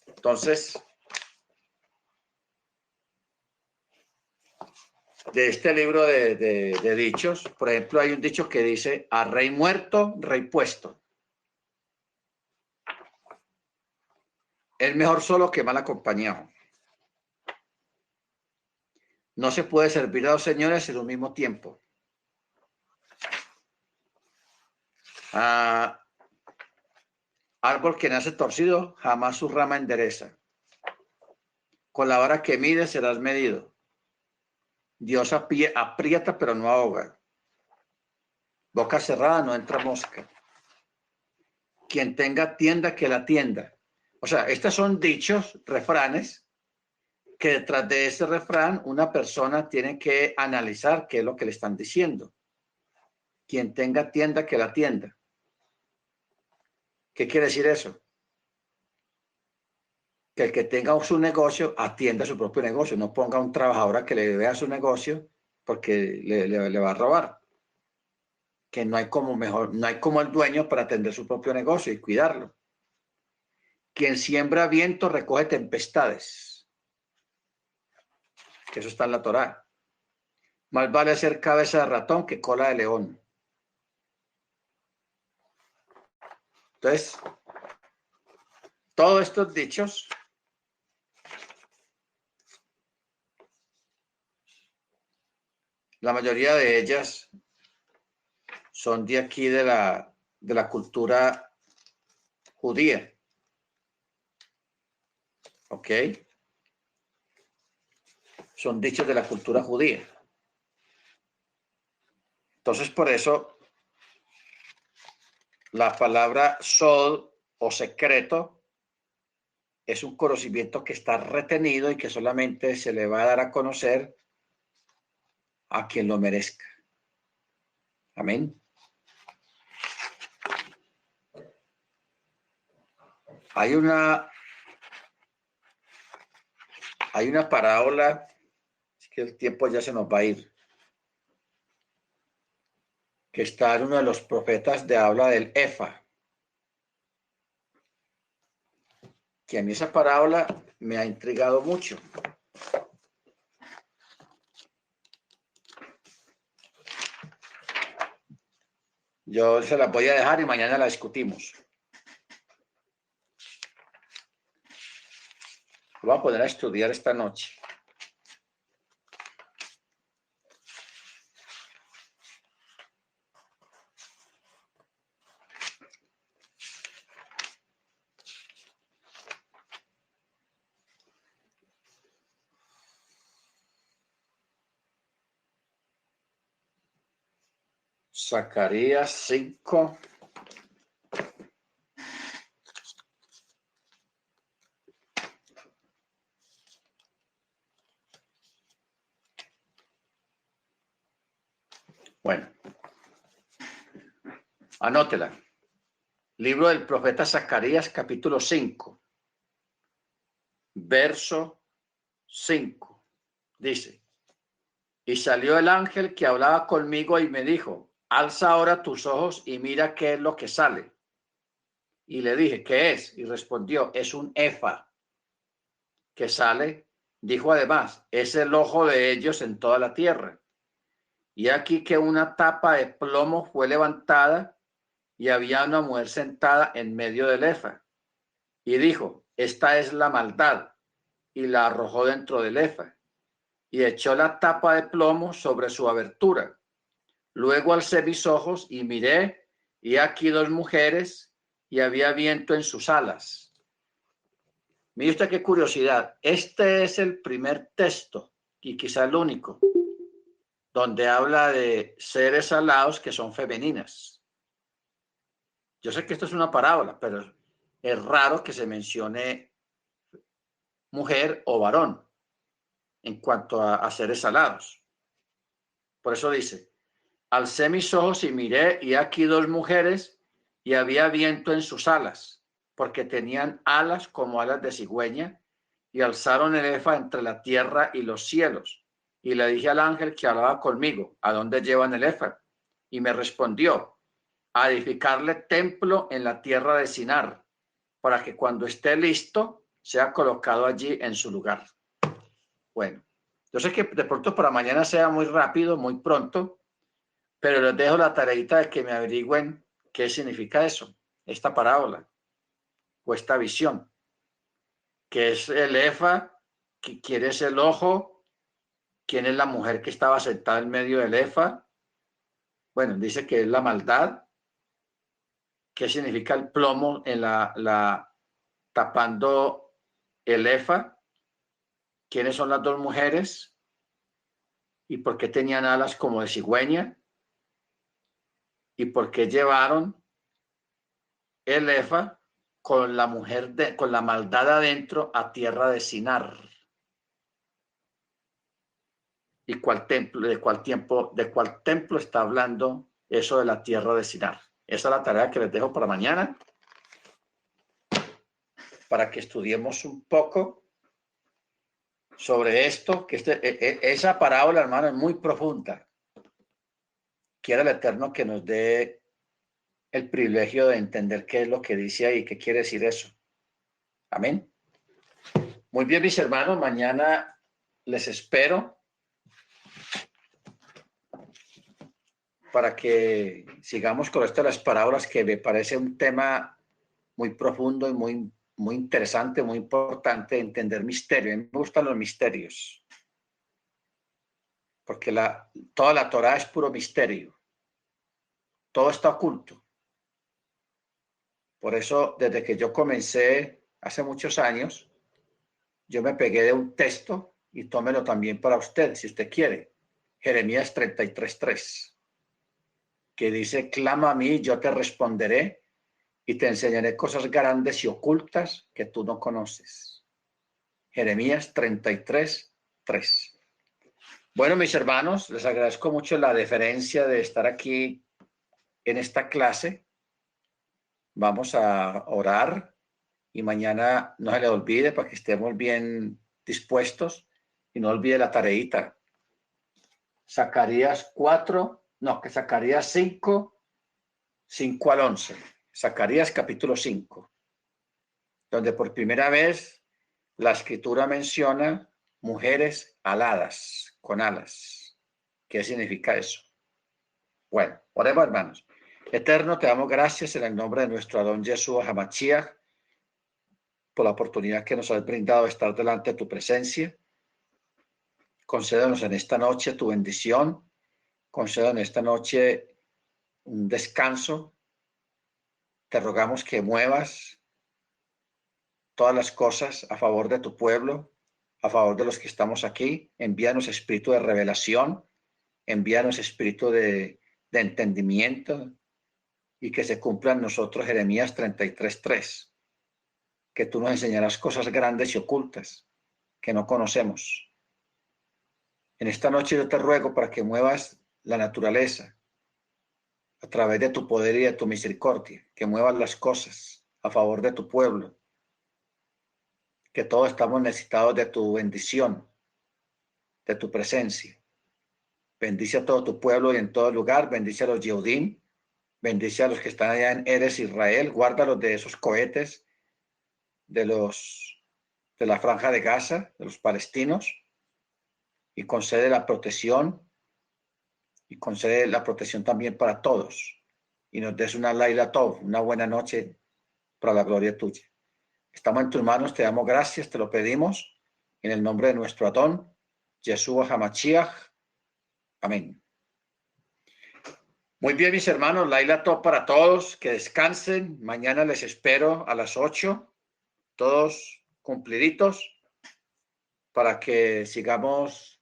Entonces, de este libro de dichos, por ejemplo, hay un dicho que dice, a rey muerto, rey puesto. Es mejor solo que mal acompañado. No se puede servir a dos señores en un mismo tiempo. Árbol que nace torcido, jamás su rama endereza. Con la vara que mide serás medido. Dios aprieta pero no ahoga. Boca cerrada no entra mosca. Quien tenga tienda, que la tienda. O sea, estos son dichos, refranes, que detrás de ese refrán una persona tiene que analizar qué es lo que le están diciendo. Quien tenga tienda, que la tienda. ¿Qué quiere decir eso? Que el que tenga su negocio atienda su propio negocio, no ponga a un trabajador a que le vea su negocio porque le va a robar. Que no hay como el dueño para atender su propio negocio y cuidarlo. Quien siembra viento recoge tempestades. Que eso está en la Torá. Más vale ser cabeza de ratón que cola de león. Entonces, todos estos dichos la mayoría de ellas son de aquí de la cultura judía. ¿Ok? Son dichos de la cultura judía. Entonces, por eso, la palabra sod o secreto es un conocimiento que está retenido y que solamente se le va a dar a conocer a quien lo merezca. Amén. Hay una parábola, es que el tiempo ya se nos va a ir, que está en uno de los profetas de habla del Efa. Que a mí esa parábola me ha intrigado mucho. Yo se la voy a dejar y mañana la discutimos. Lo voy a poner a estudiar esta noche. Zacarías 5. Bueno, anótela. Libro del profeta Zacarías, capítulo 5, verso 5. Dice, y salió el ángel que hablaba conmigo y me dijo, alza ahora tus ojos y mira qué es lo que sale. Y le dije, ¿qué es? Y respondió, es un efa que sale. Dijo además, es el ojo de ellos en toda la tierra. Y aquí que una tapa de plomo fue levantada y había una mujer sentada en medio del efa. Y dijo, esta es la maldad. Y la arrojó dentro del efa. Y echó la tapa de plomo sobre su abertura. Luego alcé mis ojos y miré, y aquí dos mujeres, y había viento en sus alas. Mire usted qué curiosidad. Este es el primer texto, y quizá el único, donde habla de seres alados que son femeninas. Yo sé que esto es una parábola, pero es raro que se mencione mujer o varón en cuanto a seres alados. Por eso dice, alcé mis ojos y miré, y aquí dos mujeres, y había viento en sus alas, porque tenían alas como alas de cigüeña, y alzaron el efa entre la tierra y los cielos. Y le dije al ángel que hablaba conmigo, ¿a dónde llevan el efa? Y me respondió, a edificarle templo en la tierra de Sinar, para que cuando esté listo sea colocado allí en su lugar. Bueno, yo sé que de pronto para mañana sea muy rápido, muy pronto, pero les dejo la tareita de que me averigüen qué significa eso, esta parábola o esta visión, que es el efa, quién es el ojo, quién es la mujer que estaba sentada en medio del efa. Bueno, dice que es la maldad. ¿Qué significa el plomo en la tapando el efa? ¿Quiénes son las dos mujeres? ¿Y por qué tenían alas como de cigüeña? ¿Y por qué llevaron el efa con la mujer con la maldad adentro a tierra de Sinar? ¿Y cuál templo, de cuál templo está hablando eso de la tierra de Sinar? Esa es la tarea que les dejo para mañana, para que estudiemos un poco sobre esto, que esa parábola, hermano, es muy profunda. Quiera el Eterno que nos dé el privilegio de entender qué es lo que dice ahí, qué quiere decir eso. Amén. Muy bien, mis hermanos, mañana les espero para que sigamos con esto de las parábolas, que me parece un tema muy profundo y muy interesante, muy importante, entender misterio. A mí me gustan los misterios, porque toda la Torá es puro misterio. Todo está oculto. Por eso, desde que yo comencé hace muchos años, yo me pegué de un texto y tómelo también para usted, si usted quiere. Jeremías 33:3, que dice, clama a mí, yo te responderé y te enseñaré cosas grandes y ocultas que tú no conoces. Jeremías 33:3. Bueno, mis hermanos, les agradezco mucho la deferencia de estar aquí en esta clase. Vamos a orar y mañana no se le olvide para que estemos bien dispuestos y no olvide la tareita. Zacarías 5, 5 al 11. Zacarías capítulo 5, donde por primera vez la escritura menciona mujeres aladas, con alas. ¿Qué significa eso? Bueno, oremos, hermanos. Eterno, te damos gracias en el nombre de nuestro Adón Yeshua HaMashiach por la oportunidad que nos has brindado de estar delante de tu presencia. Concédenos en esta noche tu bendición. Concédenos en esta noche un descanso. Te rogamos que muevas todas las cosas a favor de tu pueblo, a favor de los que estamos aquí. Envíanos espíritu de revelación, envíanos espíritu de entendimiento y que se cumpla en nosotros Jeremías 33:3, que tú nos enseñarás cosas grandes y ocultas que no conocemos. En esta noche yo te ruego para que muevas la naturaleza a través de tu poder y de tu misericordia, que muevas las cosas a favor de tu pueblo, que todos estamos necesitados de tu bendición, de tu presencia. Bendice a todo tu pueblo y en todo lugar, bendice a los Yehudim, bendice a los que están allá en Eres Israel, guárdalos de esos cohetes de la franja de Gaza, de los palestinos, y concede la protección también para todos, y nos des una Laila Tov, una buena noche para la gloria tuya. Estamos en tus manos, te damos gracias, te lo pedimos, en el nombre de nuestro Adón, Yeshua HaMashiach. Amén. Muy bien, mis hermanos, Laila Tov para todos, que descansen. Mañana les espero a las 8, todos cumpliditos, para que sigamos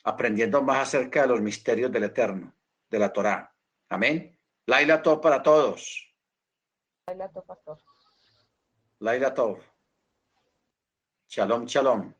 aprendiendo más acerca de los misterios del Eterno, de la Torá. Amén. Laila Tov para todos. Laila Tov. Laila Tov. Shalom, shalom.